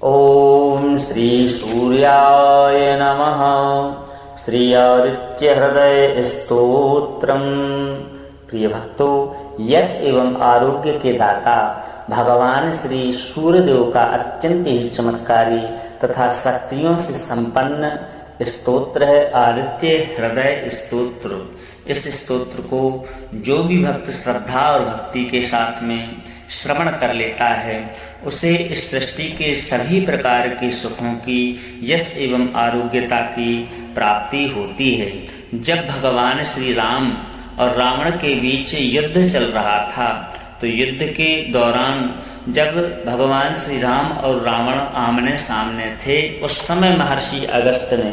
ओम श्री सूर्याय नमः। श्री आदित्य हृदय स्तोत्रम। प्रिय भक्तों, यश एवं आरोग्य के दाता भगवान श्री सूर्यदेव का अत्यंत ही चमत्कारी तथा शक्तियों से संपन्न स्तोत्र है आदित्य हृदय स्तोत्र। इस स्तोत्र को जो भी भक्त श्रद्धा और भक्ति के साथ में श्रवण कर लेता है उसे इस सृष्टि के सभी प्रकार के सुखों की, यश एवं आरोग्यता की प्राप्ति होती है। जब भगवान श्री राम और रावण के बीच युद्ध चल रहा था तो युद्ध के दौरान जब भगवान श्री राम और रावण आमने सामने थे उस समय महर्षि अगस्त्य ने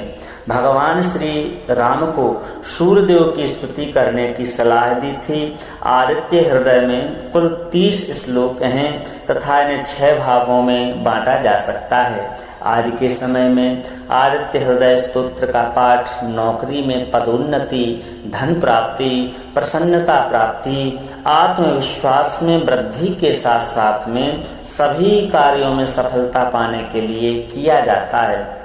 भगवान श्री राम को सूर्यदेव की स्तुति करने की सलाह दी थी। आदित्य हृदय में कुल 30 श्लोक हैं तथा इन्हें 6 भागों में बांटा जा सकता है। आज के समय में आदित्य हृदय स्तोत्र का पाठ नौकरी में पदोन्नति, धन प्राप्ति, प्रसन्नता प्राप्ति, आत्मविश्वास में वृद्धि के साथ साथ में सभी कार्यों में सफलता पाने के लिए किया जाता है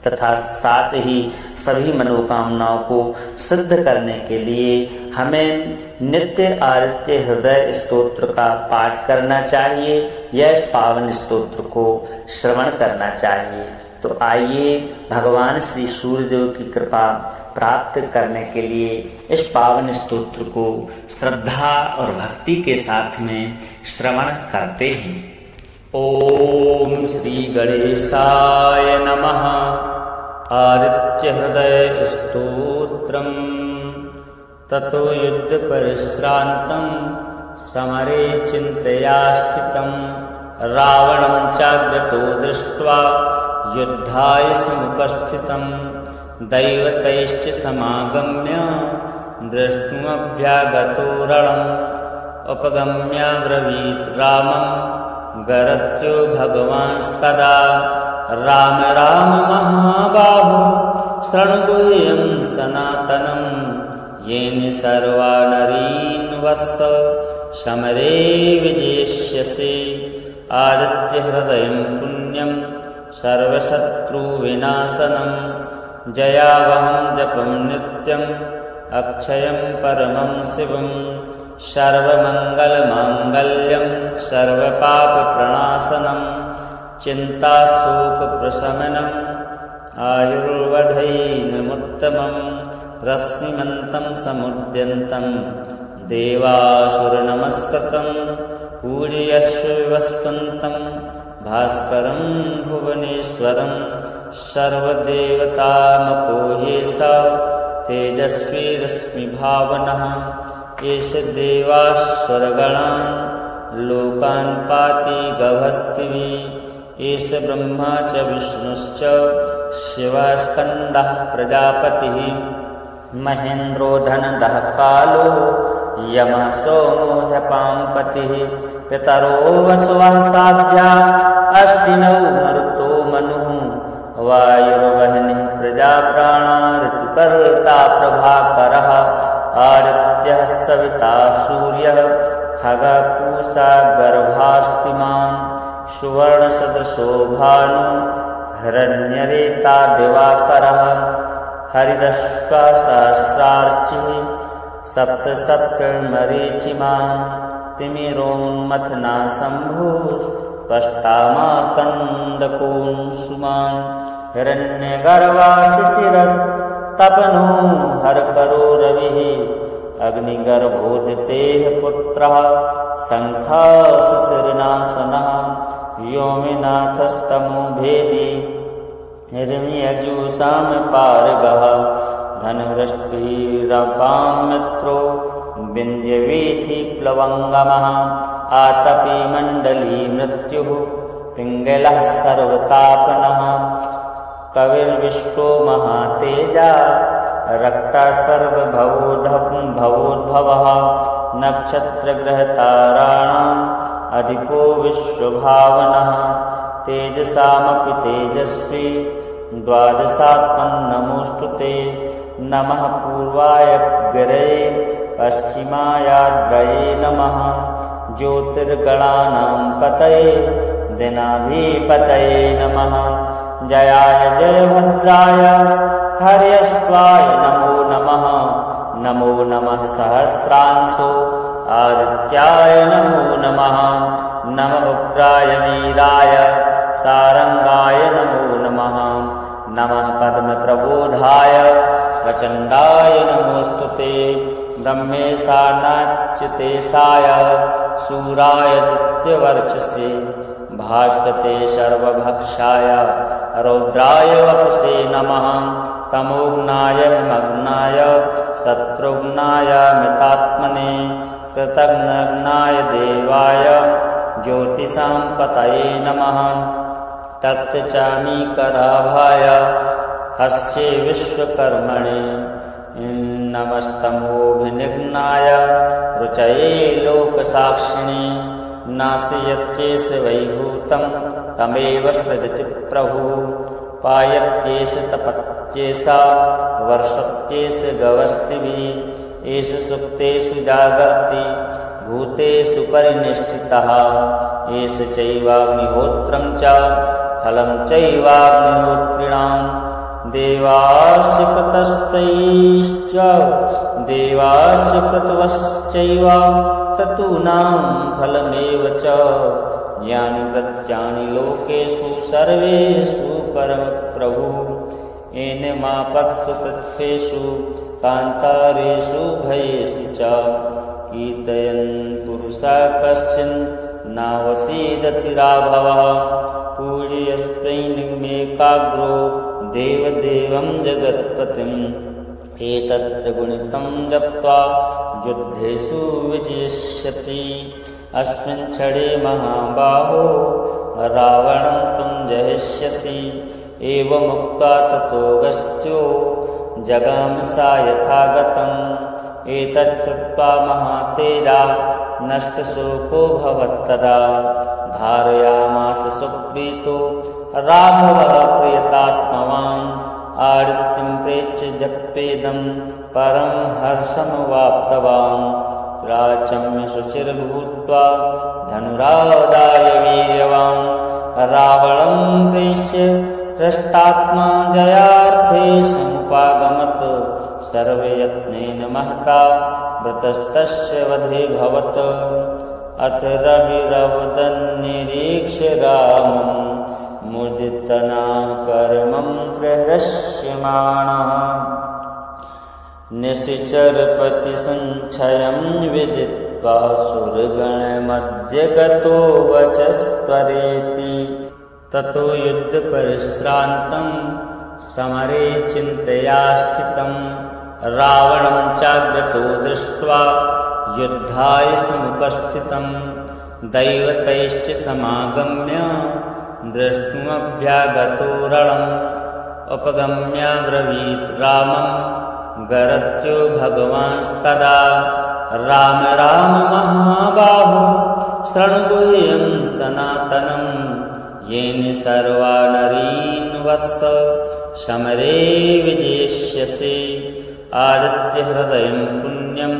तथा साथ ही सभी मनोकामनाओं को सिद्ध करने के लिए हमें नित्य आदित्य हृदय स्तोत्र का पाठ करना चाहिए या इस पावन स्तोत्र को श्रवण करना चाहिए। तो आइए भगवान श्री सूर्यदेव की कृपा प्राप्त करने के लिए इस पावन स्तोत्र को श्रद्धा और भक्ति के साथ में श्रवण करते हैं। ओम श्री गणेशाय नमः। आदित्य हृदय स्तोत्रम्। ततो युद्ध परिश्रांतं समरे चिंतया स्थितं रावणं चाग्रतो दृष्ट्वा युद्धाय समुपस्थितं दैवतैश्च समागम्य द्रष्टुमभ्यागतो रणम् उपगम्याब्रवीत् रामं गरत्यो भगवांस्तदा राम राम महाबाहो शृणुगुह्यं सनातनं येन सर्वा नरीन् वत्स समरे विजेष्यसि। आदित्य हृदयं पुण्यं सर्वशत्रुविनाशनं जयावहं जपं नित्यं अक्षयं परमं शिवं सर्वमंगलमांगल्यं सर्वपापप्रणाशनं चिंता शोक प्रशमनं आयुर्वधैर्यमुत्तमं रश्मिमन्तं समुद्यन्तं देवासुरनमस्कृतं पूजयस्व वस्वन्तं भास्करं भुवनेश्वरं सर्वदेवतामको ह्येषा तेजस्वी रश्मिभावनः एष देवासुरगणान् लोकान् पाति गभस्तिभिः एष ब्रह्मा च विष्णुश्च शिवस्कन्दः प्रजापतिः महेन्द्रो धनदः कालो यमः सोमो ह्यपांपतिः पितरो वसवः साध्या अश्विनौ मरुतो मनुः वायुर्वह्निः प्रजाप्राणा ऋतुकर्ता प्रभाकरः आदित्यः सविता सूर्यः खगः पूषा गर्भास्तिमान् सुवर्णसदृशो भानु हिरण्यरेता दिवाकरः हरिदश्वा सहस्रार्चिः सप्तमरीचिमान् तिमिरोन्मथना शम्भुस्पष्टामार्कण्डकोऽंशुमान् हिरण्यगर्भा शिशिरस्तपनो हरकरो रविः अग्निगर्भोदितेः पुत्रः शङ्खः शिशिरनाशनः व्योमनाथस्तमो भेदी हिरण्यजुषां पारगः धनवृष्टिरपां मित्रो विन्ध्यवीथि प्लवङ्गमः आतपी मण्डली मृत्युः पिङ्गलः सर्वतापनः कविर्विश्वो महातेजा रक्तः सर्वभवोद्भवः नक्षत्रग्रहताराणाम् अधिपो विश्वभावनः तेजसामपि तेजस्वी द्वादशात्मन्नमोऽस्तुते नमः पूर्वाय गिरये पश्चिमायाद्रये नमः ज्योतिर्गणानां पतये दिनाधिपतये नमः। जयाय जयभद्राय हर्यश्वाय नमो नमः। नमो नमः सहस्रांशो आदित्याय नमो नमः। नमः उग्राय वीराय सारंगाय नमो नमः। नमः पद्मप्रबोधाय प्रचण्डाय नमोस्तुते। ब्रह्मेशानाच्युतेशाय शूराय दित्यवर्चसे। भास्वते सर्वभक्षाय रौद्राय वपुषे नमः। तमोघ्नाय मग्नाय शत्रुघ्नाय मितात्मने। कृतघ्नाय देवाय ज्योतिषां पतये नमः। तप्तचामीकराभाय हस्ये विश्वकर्मणे। नमस्तमोभिनिघ्नाय रुचये लोकसाक्षिणे। नास्यत्येष वैभूतं तमेव सृजति प्रभुः। पायत्येष तपत्येषा वर्षत्येष गवस्तिभिः। एष सुप्तेषु जागर्ति भूतेषु परिनिष्ठितः। एष चैवाग्निहोत्रं च फलं चैवाग्निहोत्रिणां। देवास्य कृतवश्चैव क्रतूनां फलमेव च। यानि प्रत्यानि लोकेषु सर्वेषु परमप्रभुः। येनमापत्सु पृथ्वीषु कान्तारेषु भयेषु च। कीर्तयन् पुरुषः कश्चिन् नावसीदति राघवः। पूजयस्त्वैनमेकाग्रो देवदेवं जगत्पतिम्। एतत्र गुणितं जप्त्वा युद्धेषु विजयिष्यति। अस्मिन् क्षणे महाबाहो रावणं त्वं जयिष्यसि। एवमुक्त्वा ततोऽगस्त्यो जगाम सा यथागतम्। एतच्छ्रुत्वा महातेजा नष्टशोको भवत्तदा। धारयामास सुप्रीतो राघवः प्रियतात्मवान्। आदित्यं प्रेक्ष्य जप्येदं परं हर्षमवाप्तवान्। राचम्य शुचिर्भूत्वा धनुरादाय वीर्यवान्। रावणं प्रेक्ष्य हृष्टात्मा जयार्थे समुपागमत्। सर्वयत्नेन महता वृतस्तस्य वधे भवत्। अथ रविरवदन्निरीक्ष्य रामं मुदितनाः परमं प्रहृष्यमाणः। निशिचरपतिसञ्चयं विदित्वा सुरगणमध्ये गतो वचस्त्वरेति। ततो युद्धपरिश्रान्तं समरे चिन्तया स्थितं। रावणं चाग्रतो दृष्ट्वा युद्धाय समुपस्थितं। दैवतैश्च समागम्य द्रष्टुमभ्यागतो रणम्। उपगम्याब्रवीत् रामं गरत्यो भगवांस्तदा। राम राम महाबाहो शृणु गुह्यं सनातनं। येन सर्वा नरीन् वत्स समरे विजेष्यसि। आदित्यहृदयं पुण्यं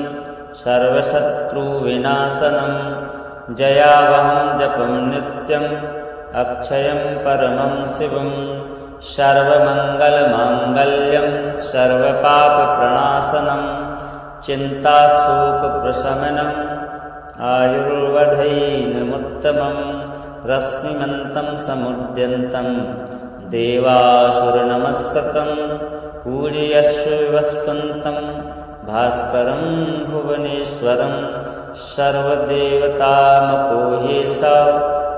सर्वशत्रुविनाशनं। जयावहं जपं नित्यम् अक्षयं परमं शिवं। सर्वमङ्गलमाङ्गल्यं सर्वपापप्रणाशनं। चिन्ताशोकप्रशमनम् आयुर्वधैनमुत्तमं। रश्मिमन्तं समुद्यन्तं देवासुरनमस्कृतं। पूजयस्व वस्वन्तं भास्करं भुवनेश्वरं। सर्वदेवतामको ह्येषा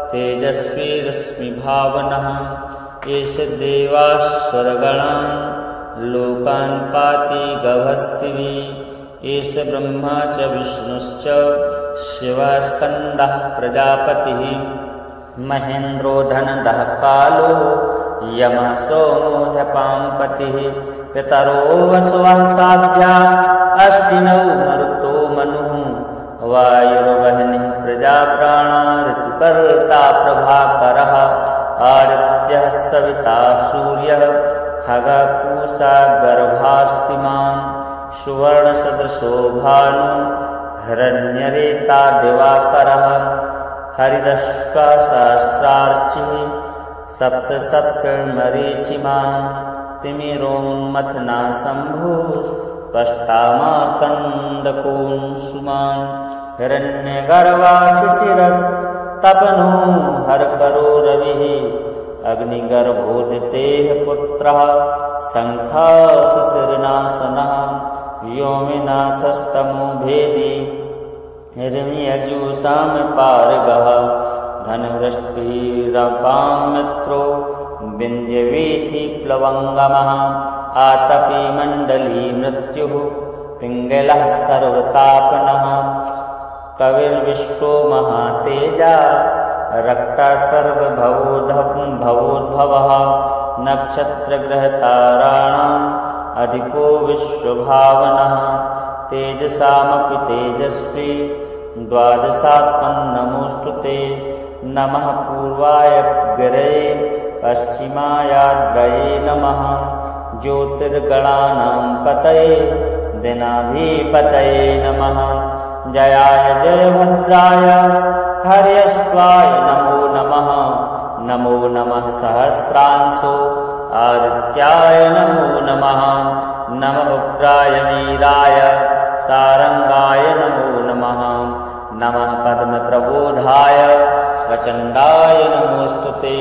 तेजस्वी रश्मिभावनः। एष देवासुरगणान् लोकान् पाति गभस्तिभिः। एष ब्रह्मा च विष्णुश्च शिवस्कन्दः प्रजापतिः। महेन्द्रो धनदः कालो यमः सोमो ह्यपाम्पतिः। पितरो वसवः साध्या अश्विनौ मरुतो मनुः। वायुर्वह्निः प्रजाप्राणा ऋतुकर्ता प्रभाकरः। आदित्यः सविता सूर्यः खगः पूषा गर्भास्तिमान्। सुवर्णसदृशो भानु हिरण्यरेता दिवाकरः। हरिदश्वासहस्रार्चिः सप्तसप्तमरीचिमान् तिमिरोन्मथनाशम्भुस्पष्टामार्तण्डकोऽंशुमान् हिरण्यगर्भाशिशिरस्तपनो हरकरो रविः अग्निगर्भोदितेः पुत्रः शङ्खाशिशिरनाशनः व्योमनाथस्तमो भेदी हिरण्यजुषां पारगः धनवृष्टिरपां मित्रो विन्ध्यवीथिप्लवङ्गमः आतपी मण्डली मृत्युः पिङ्गलः सर्वतापनः कविर्विश्वो महातेजा रक्ता सर्वभवोद्भवः नक्षत्रग्रहताराणाम् अधिपो विश्वभावनः तेजसामपि तेजस्वी द्वादशात्मन्नमोऽस्तु ते नमः पूर्वाय गिरये पश्चिमायाद्रये नमः ज्योतिर्गणानां पतये दिनाधिपतये नमः जयाय जयभद्राय हर्यश्वाय नमो नमः नमो नमः सहस्रांशो आदित्याय नमो नमः नमः उग्राय वीराय सारंगाय नमो नमः नमः पद्मप्रबोधाय प्रचण्डाय नमोऽस्तु ते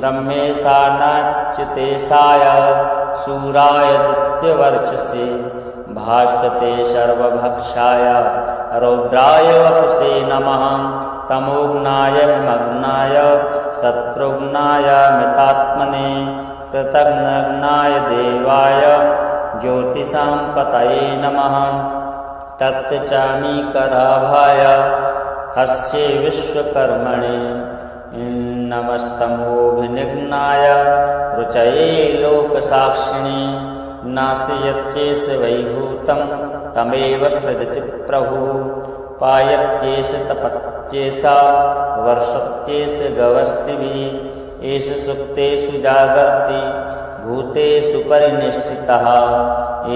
ब्रह्मेशानाच्युतेशाय शूराय दित्यवर्चसे भास्वते सर्वभक्षाय रौद्राय वपुषे नमः तमोघ्नाय मग्नाय शत्रुघ्नाय मृतात्मने कृतघ्नाय देवाय ज्योतिषां पतये नमः तप्तचामीकराभाय हस्ये विश्वकर्मणे नमस्तमोभिनिघ्नाय रुचये लोकसाक्षिणे नास्यत्येष वैभूतं तमेव सृजति प्रभुः पायत्येष तपत्येषा वर्षत्येष गवस्तिभिः एष सुप्तेषु जागर्ति भूतेषु परिनिष्ठितः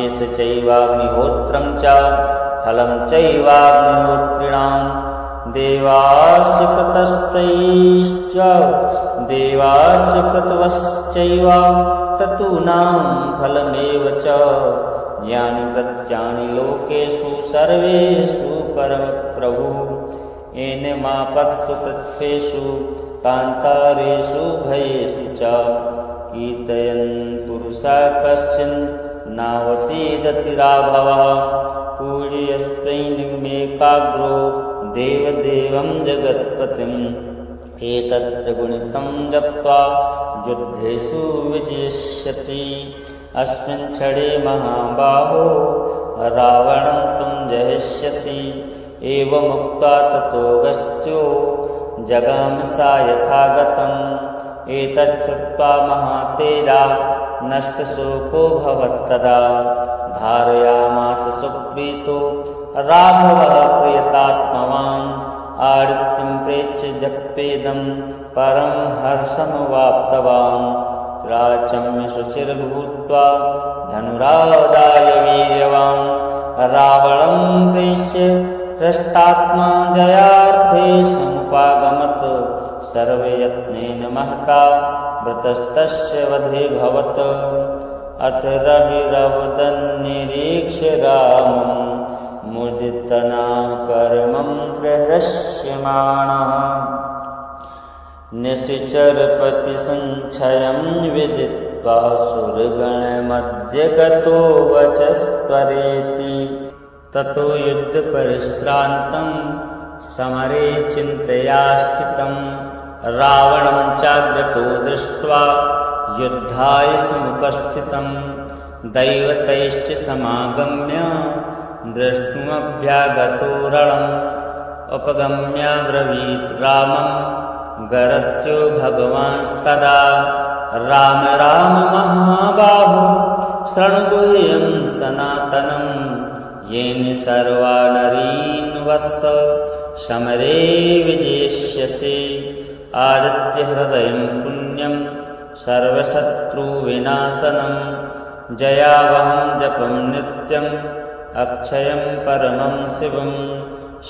एष चैवाग्निहोत्रं च फलं चैवाग्निहोत्रिणां देवाश्च कृतवश्चैव क्रतूनां फलमेव च यानि प्रत्यानि लोकेषु सर्वेषु परमप्रभुः येन मापत्सु पृथ्वीषु कान्तारेषु भयेषु च कीर्तयन् पुरुषः कश्चिन् नावसीदति राघवः पूजयस्त्वैनिमेकाग्रो देवदेवं जगत्पतिम् एतत्र गुणितं जप्त्वा युद्धेषु विजयिष्यति अस्मिन् क्षणे महाबाहो रावणं त्वं जयिष्यसि एवमुक्त्वा ततोऽगस्त्यो जगाम सा यथागतम् एतच्छ्रुत्वा महातेजा नष्टशोको भवत्तदा धारयामास सुप्रीतो राघवः प्रियतात्मवान् आदित्यं प्रेक्ष्य जप्येदं परं हर्षमवाप्तवान् राचम्य शुचिर्भूत्वा धनुरादाय वीर्यवान् रावणं प्रेक्ष्य हृष्टात्मा जयार्थे समुपागमत् सर्वयत्नेन महता वृतस्तस्य वधे भवत् अथ रविरवदन्निरीक्ष्य रामं मुदितनाः परमं प्रहृष्यमाणः निशिचरपतिसञ्चयं विदित्वा सुरगणमध्ये गतो वचस्त्वरेति ततो युद्धपरिश्रान्तं समरे चिन्तया स्थितं रावणं चाग्रतो दृष्ट्वा युद्धाय समुपस्थितं दैवतैश्च समागम्य द्रष्टुमभ्यागतो रणम् उपगम्याब्रवीत् रामं गरत्यो भगवांस्तदा राम राम महाबाहो शृणुगुह्यं सनातनं येन सर्वा नरीन् वत्स समरे विजेष्यसि आदित्यहृदयं पुण्यं सर्वशत्रुविनाशनं जयावहं जपं नित्यम् अक्षयं परमं शिवं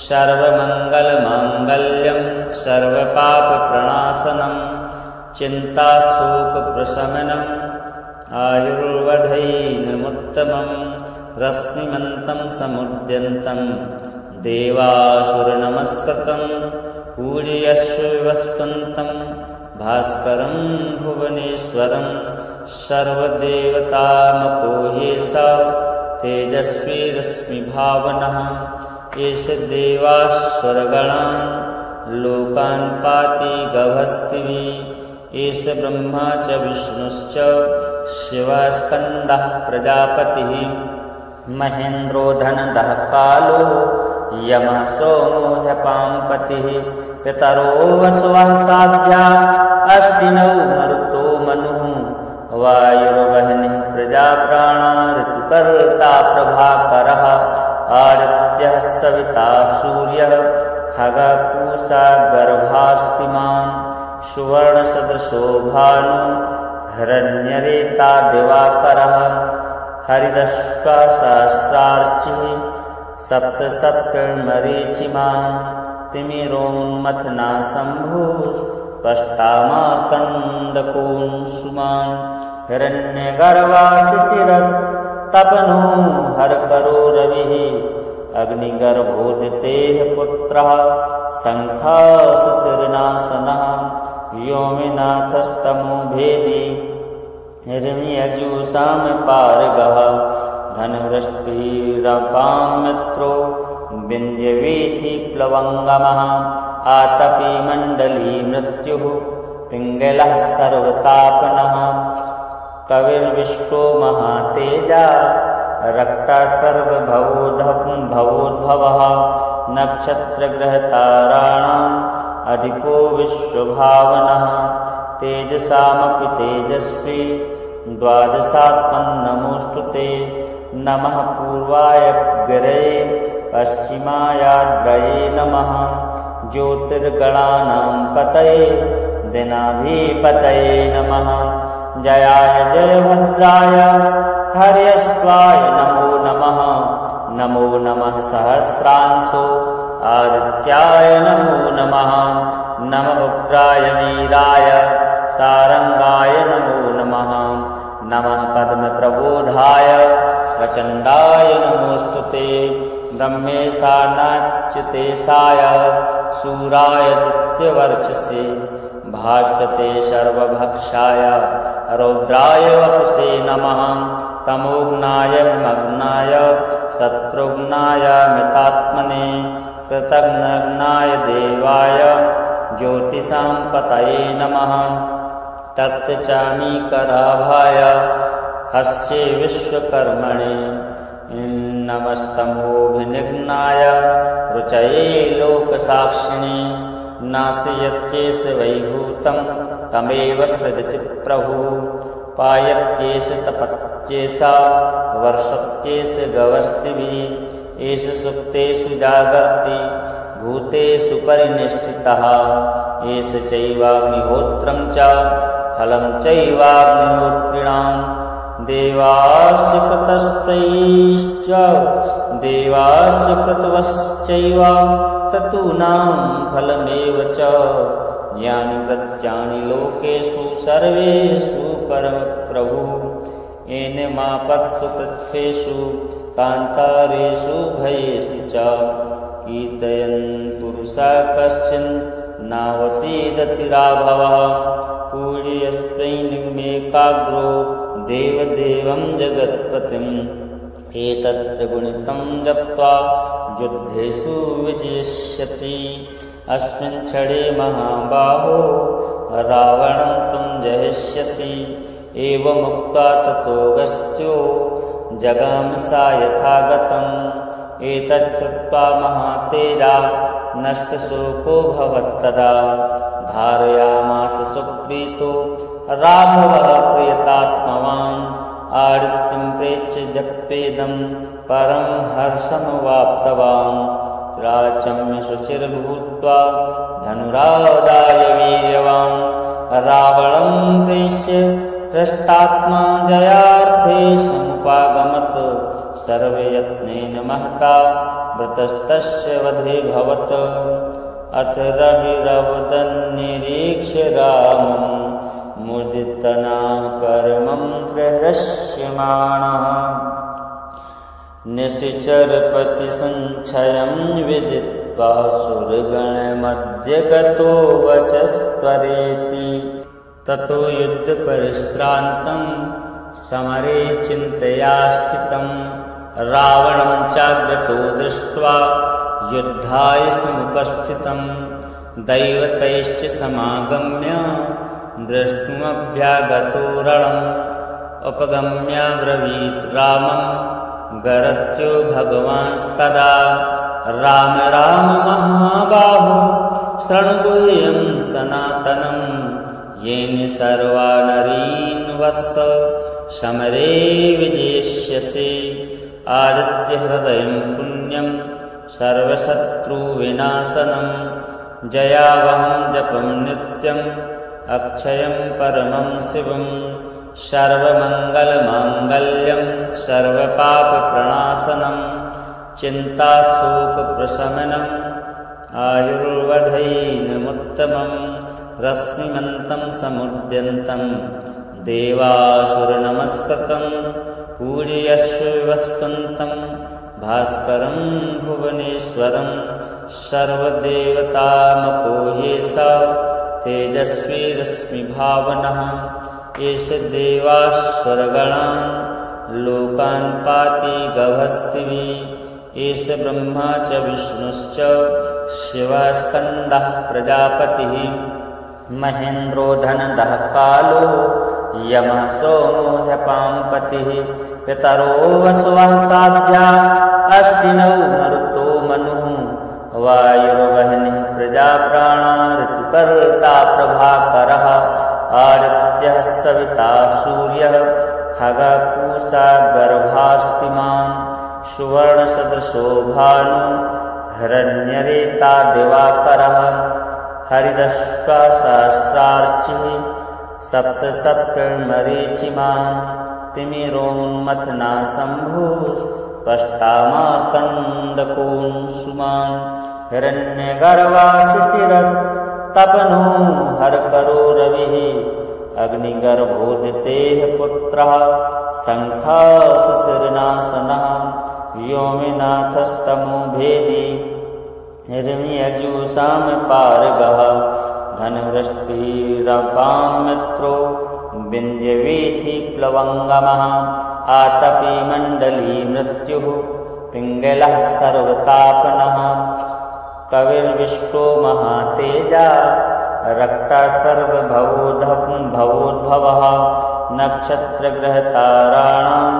सर्वमङ्गलमाङ्गल्यं सर्वपापप्रणाशनं चिन्ताशोकप्रशमनम् आयुर्वधैर्यमुत्तमं रश्मिमन्तं समुद्यन्तं देवासुरनमस्कृतं पूजयस्व विवस्वन्तं भास्करं भुवनेश्वरं सर्वदेवतामको ह्येष तेजस्वी रश्मिभावनः एष देवासुरगणान् लोकान् पाति गभस्तिभिः एष ब्रह्मा च विष्णुश्च शिवस्कन्दः प्रजापतिः महेन्द्रो धनदः कालो यमः सोमो ह्यपाम्पतिः पितरो वसवः साध्या अश्विनौ मरुतो मनुः वायुर्वह्निः प्रजाप्राणा ऋतुकर्ता प्रभाकरः आदित्यः सविता सूर्यः खगः गर्भास्तिमान् सुवर्णसदृशो भानु हिरण्यरेता दिवाकरः हरिदश्वा सहस्रार्चिः सप्तमरीचिमान् तिमिरोन्मथना शम्भुस्पष्टामार्कण्डकोऽंशुमान् हिरण्यगर्भा शिशिरस्तपनो हरकरो रविः अग्निगर्भोदितेः पुत्रः शङ्खः शिशिरनाशनः व्योमनाथस्तमो भेदी हिरण्यजुषां पारगः धनुवृष्टिरपां मित्रो विन्ध्यवीथिप्लवङ्गमः आतपी मण्डली मृत्युः पिङ्गलः सर्वतापनः कविर्विश्वो महातेजा रक्ता सर्वभवोद्भवः नक्षत्रग्रहताराणाम् अधिपो विश्वभावनः तेजसामपि तेजस्वी द्वादशात्मन्नमोऽस्तुते नमः पूर्वाय गिरये पश्चिमायाद्रये नमः ज्योतिर्गणानां पतये दिनाधिपतये नमः जयाय जयभद्राय हर्यश्वाय नमो नमः नमो नमः सहस्रांशो आदित्याय नमो नमः नम उग्राय वीराय सारंगाय नमो नमः नमः पद्मप्रबोधाय प्रचण्डाय नमोस्तुते ब्रह्मेशानाच्युतेशाय शूराय दित्यवर्चसे भास्वते सर्वभक्षाय रौद्राय वपुषे नमः तमोघ्नाय मग्नाय शत्रुघ्नाय मितात्मने कृतघ्नाय देवाय ज्योतिषां पतये नमः तप्तचामीकराभाय हस्ये विश्वकर्मणे नमस्तमोभिनिघ्नाय रुचये लोकसाक्षिणे नास्यत्येष वैभूतं तमेव सृजति प्रभुः पायत्येष तपत्येष वर्षत्येष गवस्तिभिः एष सुप्तेषु जागर्ति भूतेषु परिनिष्ठितः एष चैवाग्निहोत्रं च फलं चैवाग्निहोत्रिणां देवास्य कृतवश्चैव क्रतूनां फलमेव च यानि प्रत्यानि लोकेषु सर्वेषु परमप्रभुः येन मापत्सु पृथ्वीषु कान्तारेषु भयेषु च कीर्तयन् पुरुषः कश्चिन् नावसीदति राघवः पूजयस्त्वैनिमेकाग्रो देवदेवं जगत्पतिम् एतत्र गुणितं जप्त्वा युद्धेषु विजयिष्यति अस्मिन् क्षणे महाबाहो रावणं त्वं जयिष्यसि एवमुक्त्वा ततोऽगस्त्यो जगाम सा यथागतम् एतच्छ्रुत्वा महातेजा नष्टशोको भवत्तदा धारयामास सुप्रीतो राघवः प्रियतात्मवान् आदित्यं प्रेक्ष्य जप्येदं परं हर्षमवाप्तवान् राचम्य शुचिर्भूत्वा धनुरादाय वीर्यवान् रावणं प्रेक्ष्य हृष्टात्मा जयार्थे समुपागमत् सर्वयत्नेन महता वृतस्तस्य वधेऽभवत्। अथ रविरवदन्निरीक्ष्य रामं मुदितनाः परमं प्रहृष्यमाणः। निशिचरपतिसञ्चयं विदित्वा सुरगणमध्ये गतो वचस्त्वरेति। ततो युद्धपरिश्रान्तं समरे चिन्तया स्थितं रावणं चाग्रतो दृष्ट्वा युद्धाय समुपस्थितं। दैवतैश्च समागम्य द्रष्टुमभ्यागतो रणम्। उपगम्याब्रवीत् रामं गरत्यो भगवांस्तदा। राम राम महाबाहो शृणुगुह्यं सनातनं। येन सर्वा नरीन् वत्स समरे विजेष्यसि। आदित्यहृदयं पुण्यं सर्वशत्रुविनाशनं। जयावहं जपं नित्यम् अक्षयं परमं शिवं। सर्वमङ्गलमाङ्गल्यं सर्वपापप्रणाशनं। चिन्ताशोकप्रशमनम् आयुर्वधैर्यमुत्तमं। रश्मिमन्तं समुद्यन्तं देवासुरनमस्कृतं। पूजयस्व वस्वन्तं भास्करं भुवनेश्वरं। सर्वदेवतामपोहेश तेजस्वी रश्मिभावनः। एष देवासुरगणान् लोकान् पाति गभस्तिभिः। एष ब्रह्मा च विष्णुश्च शिवः स्कन्दः प्रजापतिः। महेन्द्रो धनदः कालो यमः सोमो ह्यपाम्पतिः। पितरो वसवः साध्या अश्विनौ मरुतो मनुः। वायुर्वह्निः प्रजाप्राणा ऋतुकर्ता प्रभाकरः। आदित्यः सविता सूर्यः खगः पूषा गर्भास्तिमान्। सुवर्णसदृशो भानु हिरण्यरेता दिवाकरः। हरिदश्वा सहस्रार्चिः सप्तमरीचिमान्। तिमिरोन्मथना शम्भुस्पष्टामार्कण्डकोऽंशुमान्। हिरण्यगर्भा शिशिरस्तपनो हरकरो रविः। अग्निगर्भोदितेः पुत्रः शङ्खाशिशिरनाशनः। व्योमनाथस्तमो भेदी हिरण्यजुषामपारगः। धनवृष्टिरपां मित्रो विन्ध्यवीथिप्लवङ्गमः। आतपी मण्डली मृत्युः पिङ्गलः सर्वतापनः। कविर्विश्वो महातेजा रक्ता सर्वभवोद्भवः। नक्षत्रग्रहताराणाम्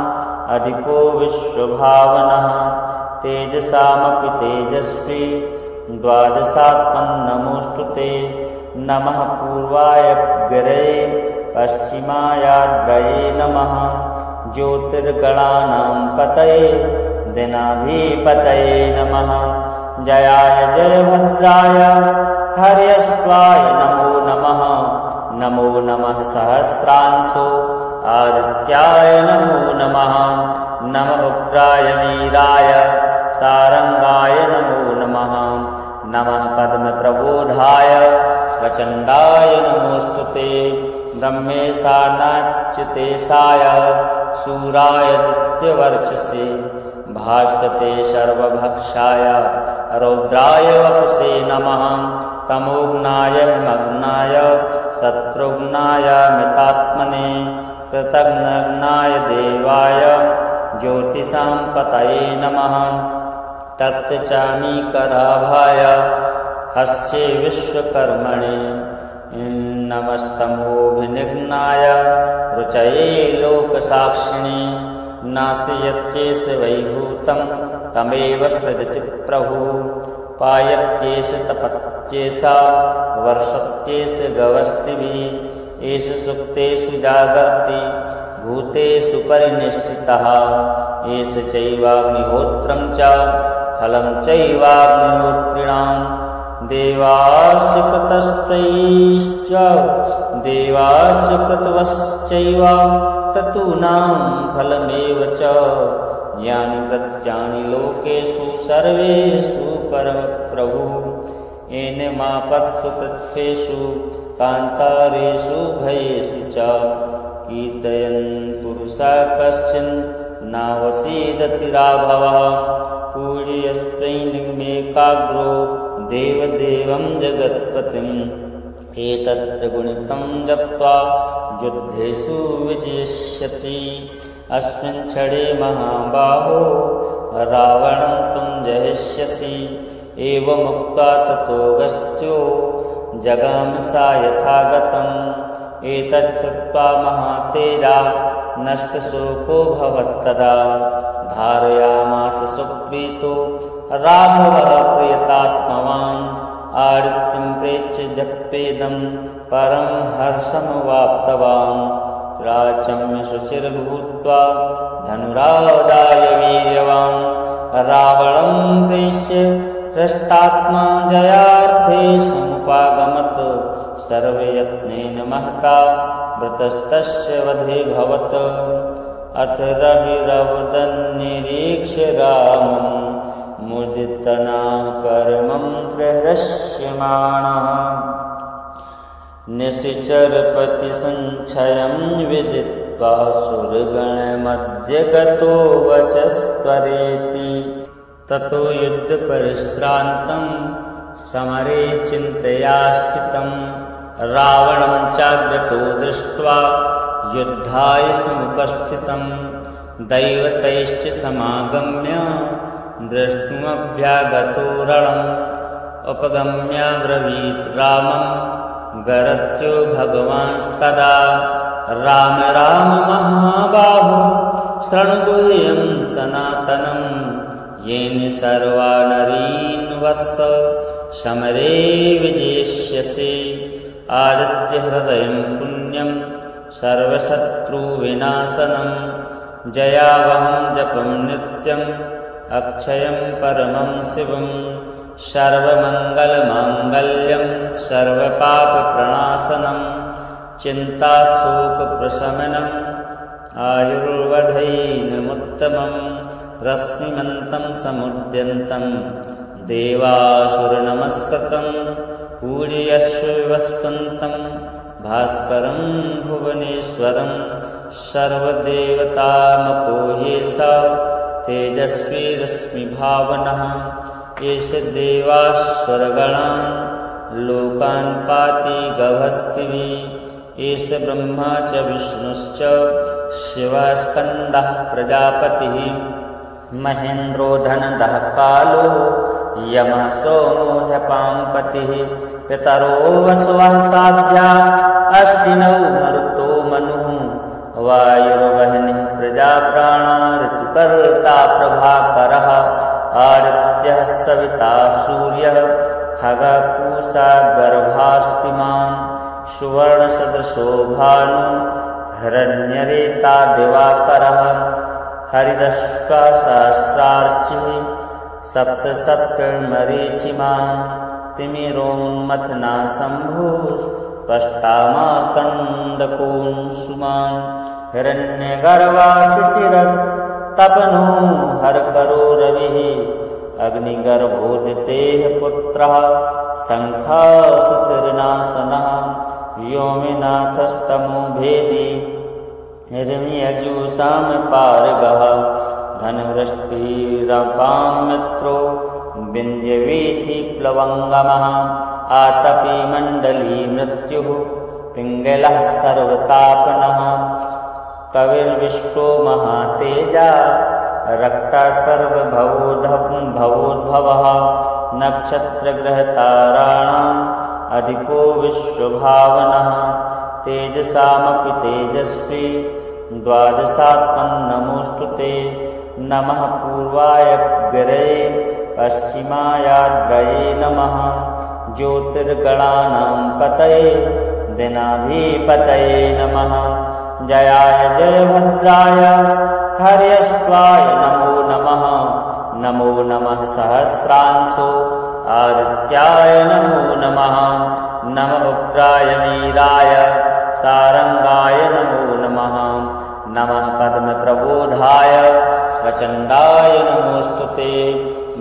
अधिपो विश्वभावनः। तेजसामपि तेजस्वी द्वादशात्मन्नमोऽस्तु ते। नमः पूर्वाय गिरये पश्चिमायाद्रये नमः। ज्योतिर्गणानां पतये दिनाधिपतये नमः। जयाय जयभद्राय हर्यश्वाय नमो नमः। नमो नमः सहस्रांशो आदित्याय नमो नमः। नम उग्राय वीराय सारंगाय नमो नमः। नमः पद्मप्रबोधाय प्रचण्डाय नमोऽस्तुते। ब्रह्मेशानाच्युतेशाय शूराय दित्यवर्चसे। भास्वते सर्वभक्षाय रौद्राय वपुषे नमः। तमोघ्नाय हिमग्नाय शत्रुघ्नाय मितात्मने। कृतघ्नाय देवाय ज्योतिषां पतये नमः। तप्तचामीकराभाय हस्ये विश्वकर्मणे। नमस्तमोभिनिघ्नाय रुचये लोकसाक्षिणे। नाशयत्येष वैभूतं तमेव सृजति प्रभुः। पायत्येष तपत्येषा वर्षत्येष गवस्तिभिः। एष सुप्तेषु जागर्ति भूतेषु परिनिष्ठितः। एष चैवाग्निहोत्रं च फलं चैवाग्निहोत्रिणां। देवास्य कृतश्चैश्च देवास्य कृतवश्चैव क्रतूनां फलमेव च यानि प्रत्यानि लोकेषु सर्वेषु परमप्रभु येन मापत्सु पृथ्वीषु कान्तारेषु भयेषु च कीर्तयन् पुरुषा कश्चिन् नावसीदति राघवः पूजयस्त्वैनिमेकाग्रो देवदेवं जगत्पतिम् एतत्र गुणितं जप्त्वा युद्धेषु विजयिष्यति अस्मिन् क्षणे महाबाहो रावणं त्वं जयिष्यसि एवमुक्त्वा ततोऽगस्त्यो जगाम सा यथागतम् एतच्छ्रुत्वा महातेजा नष्टशोको भवत्तदा धारयामास सुप्रीतो राघवः प्रियतात्मवान् आदित्यं प्रेक्ष्य जप्येदं परं हर्षमवाप्तवान् राचम्य शुचिर्भूत्वा धनुरादाय वीर्यवान् रावणं प्रेक्ष्य हृष्टात्मा जयार्थे समुपागमत् सर्वयत्नेन महता वृतस्तस्य वधे भवत् अथ रविरवदन्निरीक्ष्य रामं मुदितनाः परमं प्रहृष्यमाणः निशिचरपतिसञ्चयं विदित्वा सुरगणमध्ये गतो वचस्त्वरेति ततो युद्धपरिश्रान्तं समरे चिन्तया स्थितं रावणं चाग्रतो दृष्ट्वा युद्धाय समुपस्थितं दैवतैश्च समागम्य द्रष्टुमभ्यागतो रणम् उपगम्याब्रवीत् रामं गरत्यो भगवांस्तदा राम राम महाबाहो शृणुगुह्यं सनातनं येन सर्वा नरीन् वत्स समरे विजेष्यसि आदित्यहृदयं पुण्यं सर्वशत्रुविनाशनं जयावहं जपं नित्यम् अक्षयं परमं शिवं सर्वमङ्गलमाङ्गल्यं सर्वपापप्रणाशनं चिन्ताशोकप्रशमनम् आयुर्वधैनमुत्तमं रश्मिमन्तं समुद्यन्तं देवासुरनमस्कृतं पूजयस्व वस्वन्तं भास्करं भुवनेश्वरं सर्वदेवतामको ह्येषा तेजस्वी रश्मिभावनः एष देवासुरगणान् लोकान् पाति गभस्तिभिः एष ब्रह्मा च विष्णुश्च शिवस्कन्दः प्रजापतिः महेन्द्रो धनदः कालो यमः सोमो ह्यपाम्पतिः पितरो वसवः साध्या अश्विनौ मरुतो मनुः वायुर्वह्निः प्रजाप्राणा ऋतुकर्ता प्रभाकरः आदित्यः सविता सूर्यः खगः पूषा गर्भास्तिमान् सुवर्णसदृशो भानु हिरण्यरेता दिवाकरः हरिदश्वा सहस्रार्चिः सप्तमरीचिमान् तिमिरोन्मथना शम्भुस्पष्टामार्कण्डकोऽंशुमान् हिरण्यगर्वा शिशिरस्तपनो हरकरो रविः अग्निगर्भोदितेः पुत्रः शङ्खाशिशिरनाशनः व्योमनाथस्तमो भेदी हिरण्यजुषामपारगः धनवृष्टिरपां मित्रो विन्ध्यवीथिप्लवङ्गमः आतपी मण्डली मृत्युः पिङ्गलः सर्वतापनः कविर्विश्वो महातेजा रक्तः सर्वभवोद्भवः नक्षत्रग्रहताराणाम् अधिपो विश्वभावनः तेजसामपि तेजस्वी द्वादशात्मन्नमोऽस्तु ते नमः पूर्वाय गिरये पश्चिमायाद्रये नमः ज्योतिर्गणानां पतये दिनाधिपतये नमः जयाय जयभद्राय हर्यश्वाय नमो नमः नमो नमः सहस्रांशो आदित्याय नमो नमः नम उग्राय वीराय सारंगाय नमो नमः नमः पद्मप्रबोधाय प्रचण्डाय नमोस्तुते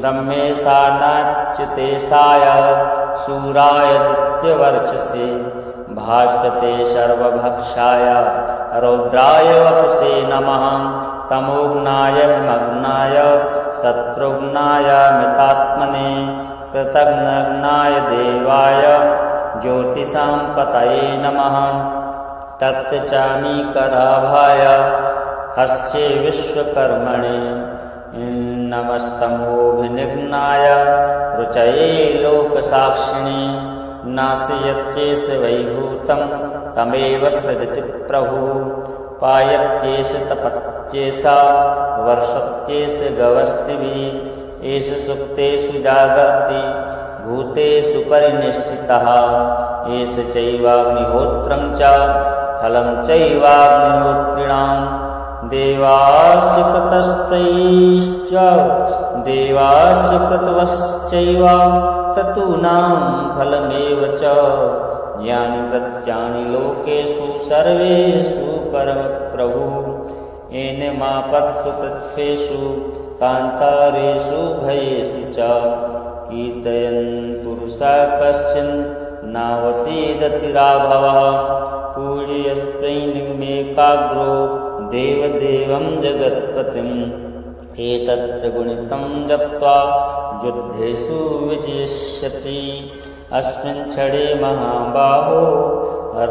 ब्रह्मेशानाच्युतेशाय शूराय दित्यवर्चसे भास्वते सर्वभक्षाय रौद्राय वपुषे नमः तमोघ्नाय मग्नाय शत्रुघ्नाय मितात्मने कृतघ्नाय देवाय ज्योतिषां पतये नमः तत्चामीकराभाय हस्ये विश्वकर्मणे नमस्तमोभिनिघ्नाय रुचये लोकसाक्षिणे नाशयत्येष वैभूतं तमेव सृजति प्रभुः पायत्येष तपत्येषा वर्षत्येष गवस्तिभिः एष सुप्तेषु जागर्ति भूतेषु परिनिष्ठितः एष चैवाग्निहोत्रं च फलं चैवाग्निहोत्रिणां देवास्य कृतवश्चैव क्रतूनां फलमेव च यानि प्रत्यानि लोकेषु सर्वेषु परमप्रभु येन मापत्सु पृथ्वीषु कान्तारेषु भयेषु च कीर्तयन् पुरुषः कश्चिन् नावसीदति राघवः पूजयस्त्वैनिमेकाग्रो देवदेवं जगत्पतिम् एतत्र गुणितं जप्त्वा युद्धेषु विजयिष्यति अस्मिन् क्षणे महाबाहो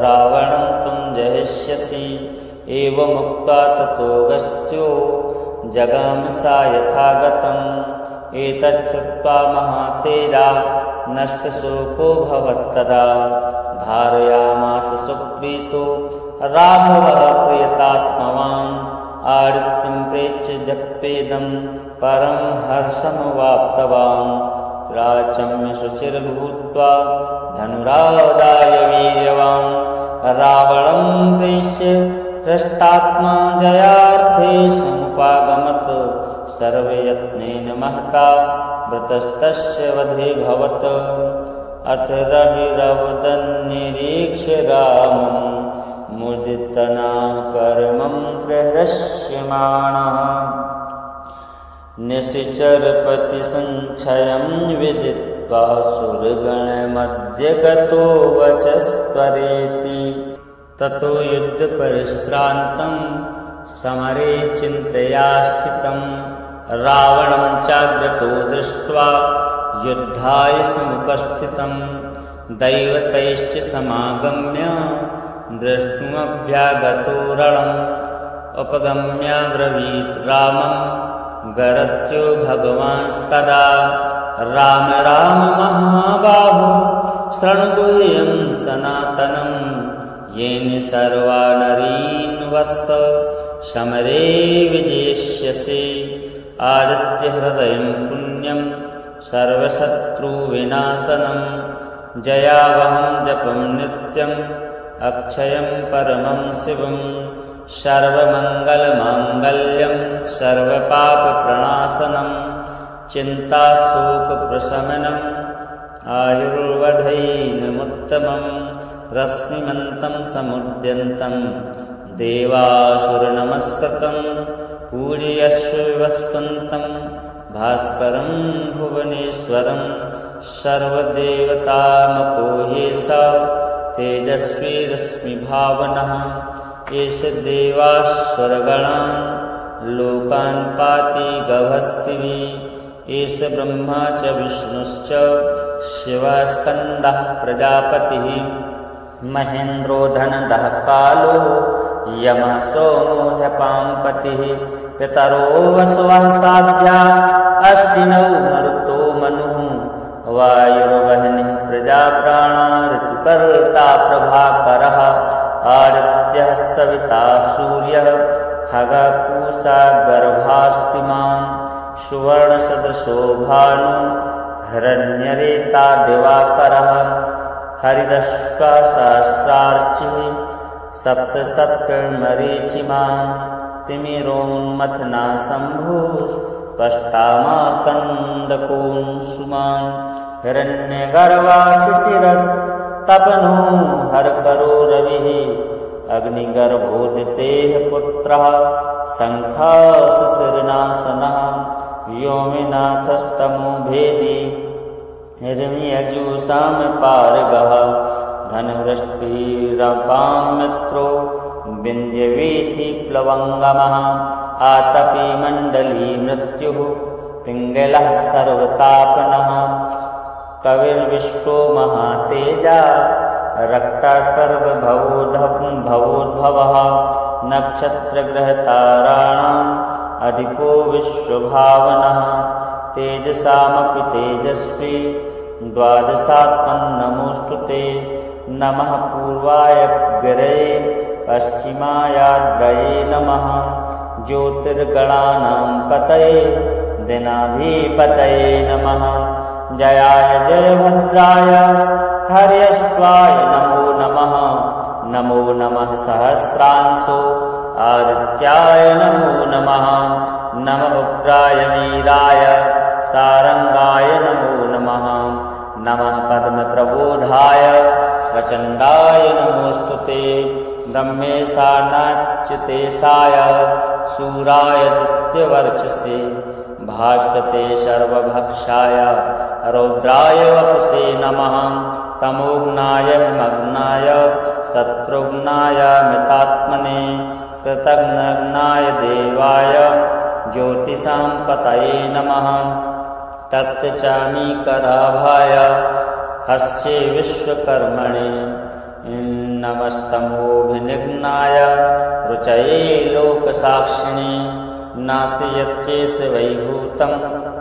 रावणं त्वं जयिष्यसि एवमुक्त्वा ततोऽगस्त्यो जगाम सा यथागतम् एतच्छ्रुत्वा महातेजा नष्टशोको भवत्तदा धारयामास सुप्रीतो राघवः प्रियतात्मवान् आदित्यं प्रेक्ष्य जप्येदं परं हर्षमवाप्तवान् राचम्य शुचिर्भूत्वा धनुरादाय वीर्यवान् रावणं प्रेक्ष्य हृष्टात्मा जयार्थे समुपागमत् सर्वयत्नेन महता वृतस्तस्य वधे भवत् अथ रविरवदन्निरीक्ष्य रामं मुदितनाः परमं प्रहृष्यमाणः निशिचरपतिसञ्छयं विदित्वा सुरगणमध्ये गतो वचस्परेति ततो युद्धपरिश्रान्तं समरे चिन्तया स्थितं रावणं चाग्रतो दृष्ट्वा युद्धाय समुपस्थितं दैवतैश्च समागम्य द्रष्टुमभ्यागतो रणम् उपगम्याब्रवीत् रामं गरत्यो भगवांस्तदा राम राम महाबाहो शृणुगुह्यं सनातनं येन सर्वा नरीन् वत्स समरे विजेष्यसि आदित्यहृदयं पुण्यं सर्वशत्रुविनाशनं जयावहं जपं नित्यम् अक्षयं परमं शिवं सर्वमङ्गलमाङ्गल्यं सर्वपापप्रणाशनं चिन्ताशोकप्रशमनम् आयुर्वधैनमुत्तमं रश्मिमन्तं समुद्यन्तं देवासुरनमस्कृतं पूजयस्व विवस्वन्तं भास्करं भुवनेश्वरं सर्वदेवतामको ह्येषा तेजस्वी रश्मिभावनः एष देवासुरगणान् लोकान् पाति गभस्तिभिः एष ब्रह्मा च विष्णुश्च शिवस्कन्दः प्रजापतिः महेन्द्रो धनदः कालो यमः सोमो ह्यपाम्पतिः पितरो वसवः साध्या अश्विनौ मरुतो मनुः वायुर्वह्निः प्रजाप्राणा ऋतुकर्ता प्रभाकरः आदित्यः सविता सूर्यः खगः पूषा गर्भास्तिमान् सुवर्णसदृशो भानु हिरण्यरेता दिवाकरः हरिदश्वा सहस्रार्चिः सप्तमरीचिमान् तिमिरोन्मथना शम्भुः पष्टामार्कण्डकोऽंशुमान् हिरण्यगर्भाशिशिरस्तपनो हरकरो रविः अग्निगर्भोदितेः पुत्रः शङ्खाशिशिरनाशनः व्योमनाथस्तमो भेदी हिरण्यजुषां पारगः धनवृष्टिरपां मित्रो विन्ध्यवीथिप्लवङ्गमः आतपी मण्डली मृत्युः पिङ्गलः सर्वतापनः कविर्विश्वो महातेजा रक्तः सर्वभवोद्भवः नक्षत्रग्रहताराणाम् अधिपो विश्वभावनः तेजसामपि तेजस्वी द्वादशात्मन्नमोऽस्तु ते नमः पूर्वाय गिरये पश्चिमायाद्रये नमः ज्योतिर्गणानां पतये दिनाधिपतये नमः जयाय जयभद्राय हर्यश्वाय नमो नमः नमो नमः सहस्रांशो आदित्याय नमो नमः नमः उग्राय वीराय सारंगाय नमो नमः नमः पद्मप्रबोधाय प्रचण्डाय नमोऽस्तु ते ब्रह्मेशानाच्युतेशाय शूराय दित्यवर्चसे भास्वते सर्वभक्षाय रौद्राय वपुषे नमः तमोघ्नाय मग्नाय शत्रुघ्नाय मितात्मने कृतघ्नाय देवाय ज्योतिषां पतये नमः तप्तचामीकराभाय हस्ये विश्वकर्मणे नमस्तमोभिनिघ्नाय रुचये लोकसाक्षिणे नास्यत्येष वैभूतं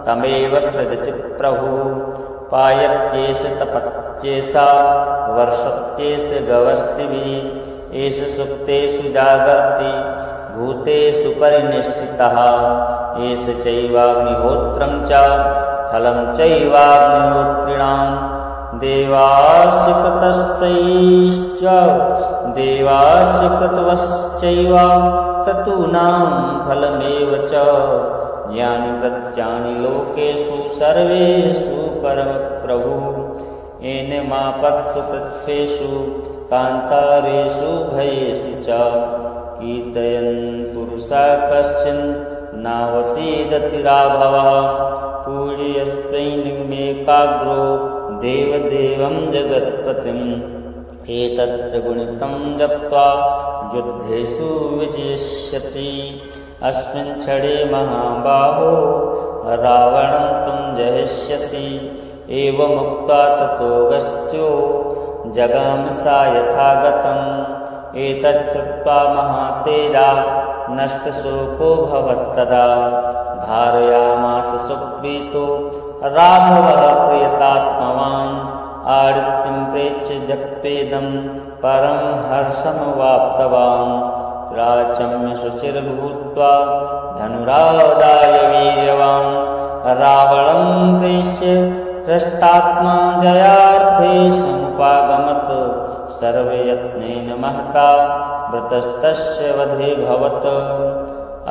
तमेव सृजति प्रभुः पायत्येष तपत्येषा वर्षत्येष गवस्तिभिः एष सुप्तेषु जागर्ति भूतेषु परिनिष्ठितः एष चैवाग्निहोत्रं च फलं चैवाग्निहोत्रिणाम् देवाश्च कृतवश्चैव क्रतूनां फलमेव च यानि वृत्यानि लोकेषु सर्वेषु परमप्रभुः येन मापत्सु पृथ्वीषु कान्तारेषु भयेषु च कीर्तयन् पुरुषः कश्चिन् नावसीदति राघवः पूजयस्त्वैनिमेकाग्रो देवदेवं जगत्पतिम् एतत्र गुणितं जप्त्वा युद्धेषु विजयिष्यति अस्मिन् क्षणे महाबाहो रावणं त्वं जयिष्यसि एवमुक्त्वा ततोऽगस्त्यो जगाम सा यथागतम् एतच्छ्रुत्वा महातेजा नष्टशोको भवत्तदा धारयामास सुप्रीतो राघवः प्रियतात्मवान् आदित्यं प्रेक्ष्य जप्येदं परं हर्षमवाप्तवान् राचम्य शुचिर्भूत्वा धनुरादाय वीर्यवान् रावणं प्रेक्ष्य हृष्टात्मा जयार्थे समुपागमत् सर्वयत्नेन महता वृतस्तस्य वधे भवत्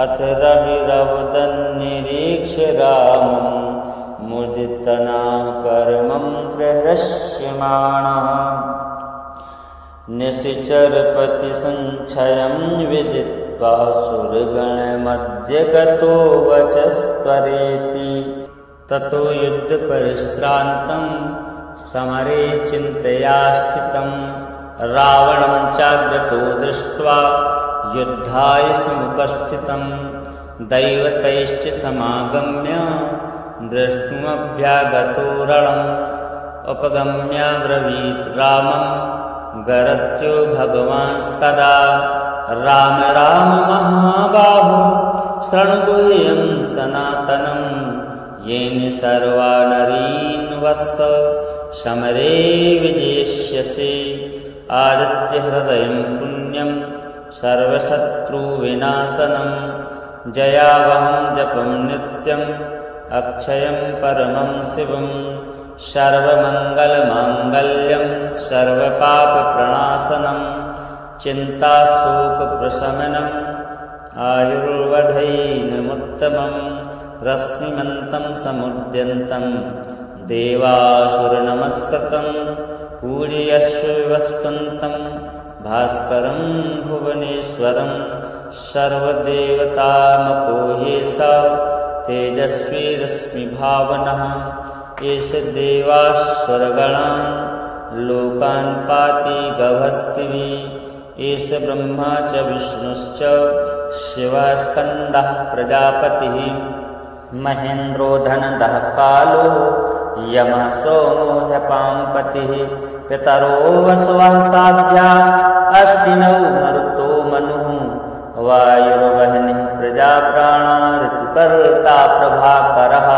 अथ रविरवदन्निरीक्ष्य रामं मुदितनाः परमं प्रहृष्यमाणः निशिचरपतिसञ्छयं विदित्वा सुरगणमध्ये गतो वचस्त्वरेति ततो युद्धपरिश्रान्तं समरे चिन्तया स्थितं रावणं चाग्रतो दृष्ट्वा युद्धाय समुपस्थितं दैवतैश्च समागम्य द्रष्टुमभ्यागतो रणम् उपगम्याब्रवीत् रामं गरत्यो भगवांस्तदा राम राम महाबाहो शृणुगुह्यं सनातनं येन सर्वा नरीन् वत्स समरे विजेष्यसि आदित्यहृदयं पुण्यं सर्वशत्रुविनाशनं जयावहं जपं नित्यम् अक्षयं परमं शिवं सर्वमङ्गलमाङ्गल्यं सर्वपापप्रणाशनं चिन्ताशोकप्रशमनम् आयुर्वधैनमुत्तमं रश्मिमन्तं समुद्यन्तं देवासुरनमस्कृतं पूजयस्व विवस्वन्तं भास्करं भुवनेश्वरं सर्वदेवतामको ह्येषा तेजस्वी रश्मिभावनः एष देवासुरगणान् लोकान् पाति गभस्तिभिः एष ब्रह्मा च विष्णुश्च शिवस्कन्दः प्रजापतिः महेन्द्रो धनदः कालो यमः सोमो ह्यपाम्पतिः पितरो वसवः साध्या अश्विनौ मरुतो मनुः वायुर्वह्निः प्रजाप्राणा ऋतुकर्ता प्रभाकरः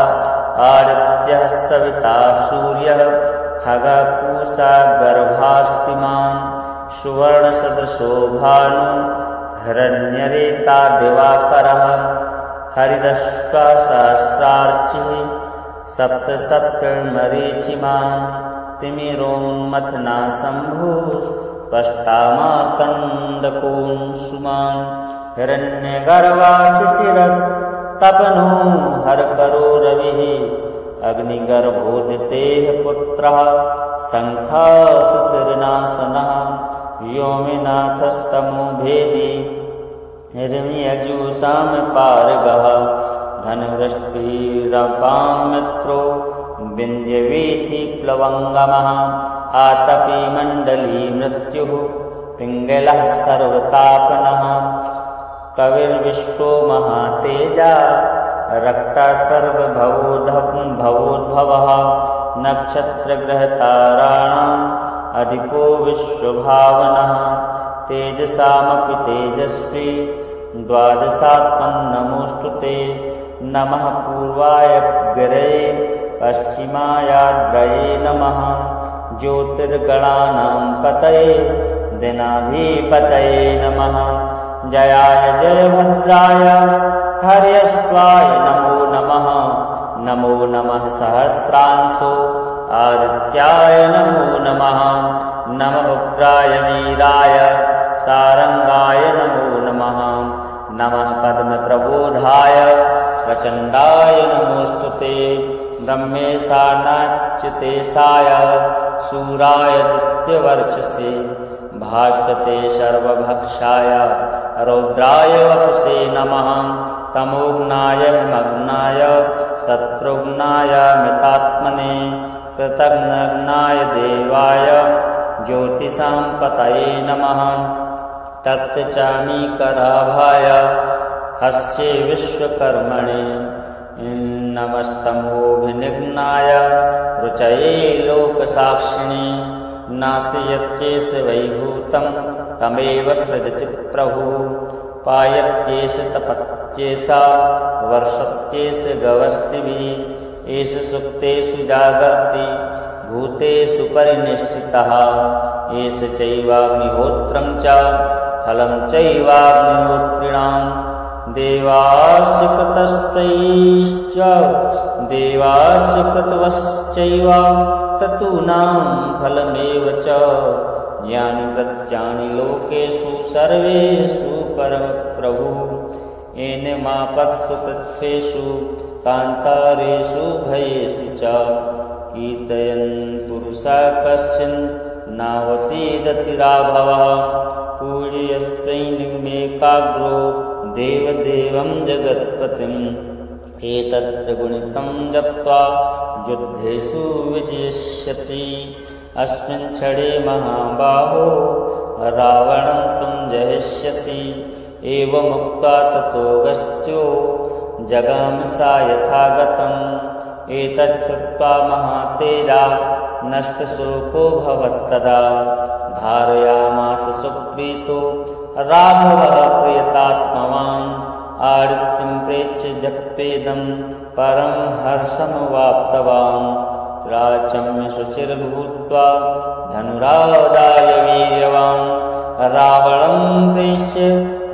आदित्यः सविता सूर्यः खगः पूषा गर्भास्तिमान् सुवर्णसदृशो भानु हिरण्यरेता दिवाकरः हरिदश्वा सहस्रार्चिः सप्तसप्तमरीचिमान् तिमिरोन्मथना शम्भुस्पष्टामार्कण्डकोऽंशुमान् हिरण्यगर्भा शिशिरस्तपनो हरकरो रविः अग्निगर्भोदितेः पुत्रः शङ्खः शिशिरनाशनः व्योमनाथस्तमो भेदी हिरण्यजुषां पारगः धनवृष्टिरपां मित्रो विन्ध्यवीथिप्लवङ्गमः आतपी मण्डली मृत्युः पिङ्गलः सर्वतापनः कविर्विश्वो महातेजा रक्ता सर्वभवोद्भवः नक्षत्रग्रहताराणाम् अधिपो विश्वभावनः तेजसामपि तेजस्वी द्वादशात्मन्नमोऽस्तु ते नमः पूर्वाय गिरये पश्चिमायाद्रये नमः ज्योतिर्गणानां पतये दिनाधिपतये नमः जयाय जयभद्राय हर्यश्वाय नमो नमः नमो नमः सहस्रांशो आदित्याय नमो नमः नमः उग्राय वीराय सारंगाय नमो नमः नमः पद्मप्रबोधाय प्रचण्डाय नमोऽस्तु ते ब्रह्मेशानाच्युतेशाय शूराय दित्यवर्चसे भास्वते सर्वभक्षाय रौद्राय वपुषे नमः तमोघ्नाय मग्नाय शत्रुघ्नाय मितात्मने कृतघ्नाय देवाय ज्योतिषां पतये नमः तप्तचामीकराभाय हस्ये विश्वकर्मणे नमस्तमोभिनिघ्नाय रुचये लोकसाक्षिणे नास्यत्येष वैभूतं तमेव सृजति प्रभु पायत्येष तपत्येषा वर्षत्येष गवस्तिभिः एष सुप्तेषु जागर्ति भूतेषु परिनिष्ठितः एष चैवाग्निहोत्रं च फलं चैवाग्निहोत्रिणां देवास्य कृतवश्चैव क्रतूनां फलमेव च यानि प्रत्यानि लोकेषु सर्वेषु परमप्रभु येन मापत्सु पृथ्वीषु कान्तारेषु भयेषु च कीर्तयन् पुरुषः कश्चिन् नावसीदति राघवः पूजयस्वैनिमेकाग्रो देवदेवं जगत्पतिम् एतत्र गुणितं जप्त्वा युद्धेषु विजयिष्यति अस्मिन् क्षणे महाबाहो रावणं त्वं जयिष्यसि एवमुक्त्वा ततोऽगस्त्यो जगाम सा यथागतम् एतच्छ्रुत्वा महातेजा नष्टशोको भवत्तदा धारयामास सुप्रीतो राघवः प्रियतात्मवान् आदित्यं प्रेक्ष्य जप्येदं परं हर्षमवाप्तवान् राचम्य शुचिर्भूत्वा धनुरादाय वीर्यवान् रावणं प्रेक्ष्य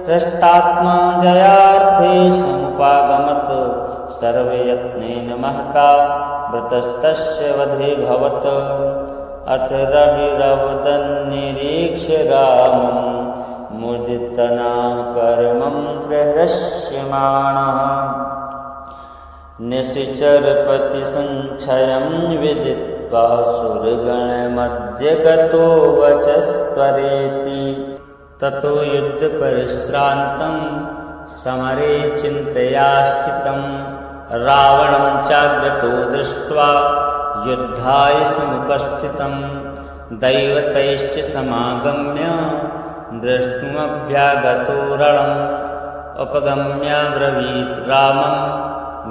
हृष्टात्मा जयार्थे समुपागमत् सर्वयत्नेन महता वृतस्तस्य वधे भवत् अथ रविरवदन्निरीक्ष्य रामं मुदितनाः परमं प्रहृष्यमाणः निशिचरपतिसञ्चयं विदित्वा सुरगणमध्ये गतो वचस्त्वरेति। ततो युद्धपरिश्रान्तं समरे चिन्तया स्थितं रावणं चाग्रतो दृष्ट्वा युद्धाय समुपस्थितं दैवतैश्च समागम्य द्रष्टुमभ्यागतो रणम् उपगम्याब्रवीत् रामं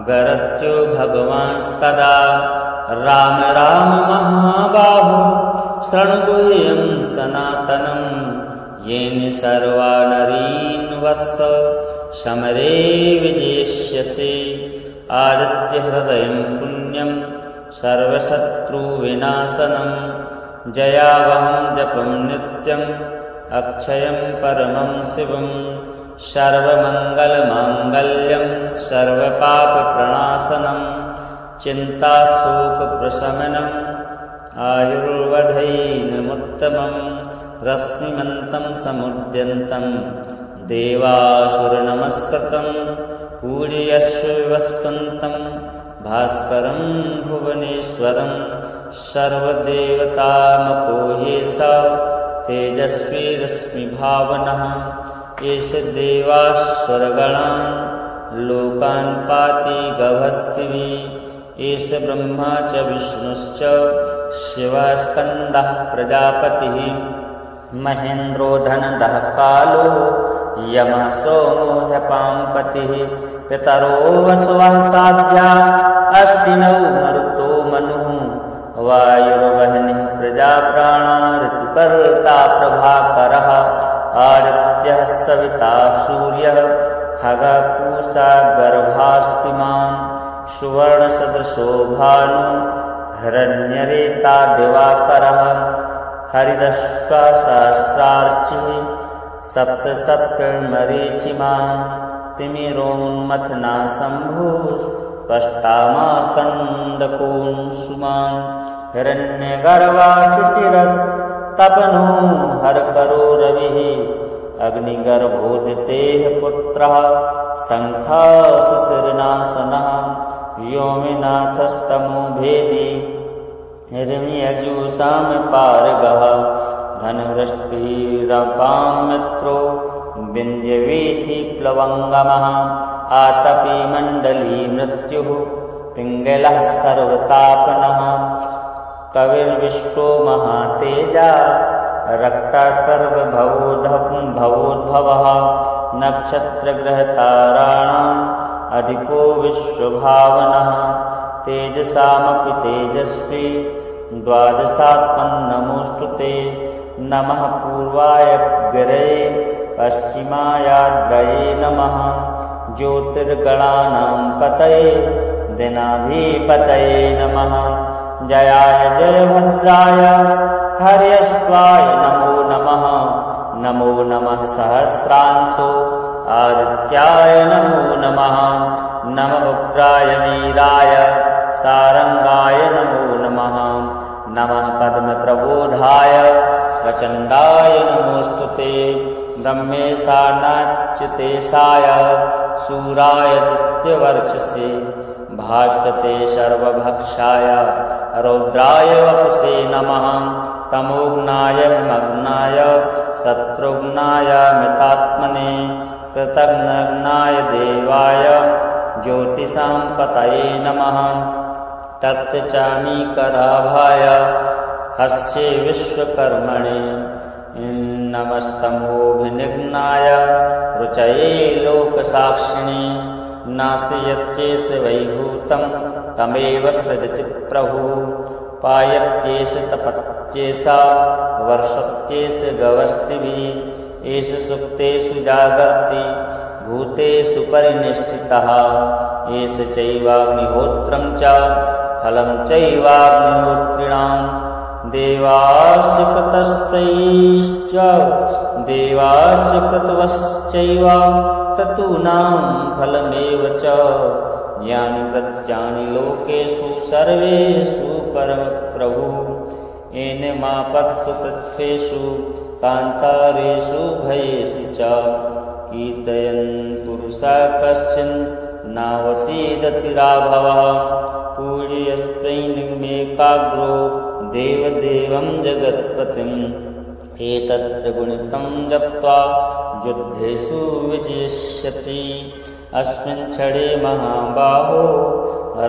गरत्यो भगवांस्तदा राम राम महाबाहो शृणुगुह्यं सनातनं येन सर्वा नरीन् वत्स समरे विजेष्यसि आदित्यहृदयं पुण्यं सर्वशत्रुविनाशनं जयावहं जपं नित्यम् अक्षयं परमं शिवं सर्वमङ्गलमाङ्गल्यं सर्वपापप्रणाशनं चिन्ताशोकप्रशमनम् आयुर्वधैर्यमुत्तमं रश्मिमन्तं समुद्यन्तं देवासुरनमस्कृतं पूजयस्व विवस्वन्तं भास्करं भुवनेश्वरं सर्वदेवतामको ह्येष तेजस्वी रश्मिभावनः एष देवासुरगणान् लोकान् पाति गभस्तिभिः एष ब्रह्मा च विष्णुश्च शिवः स्कन्दः प्रजापतिः महेन्द्रो धनदः कालो यमः सोमो ह्यपाम्पतिः पितरो वसवः साध्या अश्विनौ मरुतो मनुः वायुर्वह्निः प्रजाप्राणा ऋतुकर्ता प्रभाकरः आदित्यः सविता सूर्यः खगः पूषा गर्भास्तिमान् सुवर्णसदृशो भानु हिरण्यरेता दिवाकरः हरिदश्वा सहस्रार्चिः सप्तमरीचिमान् तिमिरोन्मथना शम्भुस्पष्टामार्कण्डकोऽंशुमान् हिरण्यगर्भाशिशिरस्तपनो हरकरो रविः अग्निगर्भोदितेः पुत्रः शङ्खाशिशिरनाशनः व्योमनाथस्तमो भेदी हिरण्यजुषामपारगः धनवृष्टिरपां मित्रो विन्ध्यवीथिप्लवङ्गमः आतपी मण्डली मृत्युः पिङ्गलः सर्वतापनः कविर्विश्वो महातेजा रक्ता सर्वभवोद्भवः नक्षत्रग्रहताराणाम् अधिपो विश्वभावनः तेजसामपि तेजस्वी द्वादशात्मन्नमोऽस्तुते नमः पूर्वाय गिरये पश्चिमायाद्रये नमः ज्योतिर्गणानां पतये दिनाधिपतये नमः जयाय जयभद्राय हर्यश्वाय नमो नमः नमो नमः सहस्रांशो आदित्याय नमो नमः नम उग्राय वीराय सारंगाय नमो नमः नमः पद्मप्रबोधाय प्रचण्डाय नमोस्तुते ब्रह्मेशानाच्युतेशाय शूराय दित्यवर्चसे भास्वते सर्वभक्षाय रौद्राय वपुषे नमः तमोघ्नाय मग्नाय शत्रुघ्नाय मितात्मने कृतघ्नाय देवाय ज्योतिषां पतये नमः तप्तचामीकराभाय हस्ये विश्वकर्मणे नमस्तमोभिनिघ्नाय रुचये लोकसाक्षिणे नाशयत्येष वैभूतं तमेव सृजति प्रभुः पायत्येष तपत्येषा वर्षत्येष गवस्तिभिः एष सुप्तेषु जागर्ति भूतेषु परिनिष्ठितः एष चैवाग्निहोत्रं च फलं चैवाग्निहोत्रिणां देवास्य कृतवश्चैव क्रतूनां फलमेव च यानि प्रत्यानि लोकेषु सर्वेषु परमप्रभुः येन मापत्सु पृथ्वीषु कान्तारेषु भयेषु च कीर्तयन् पुरुषः कश्चिन् नावसीदति राघवः पूजयस्त्वैनमेकाग्रो देवदेवं जगत्पतिम् एतत्र गुणितं जप्त्वा युद्धेषु विजयिष्यति अस्मिन् क्षणे महाबाहो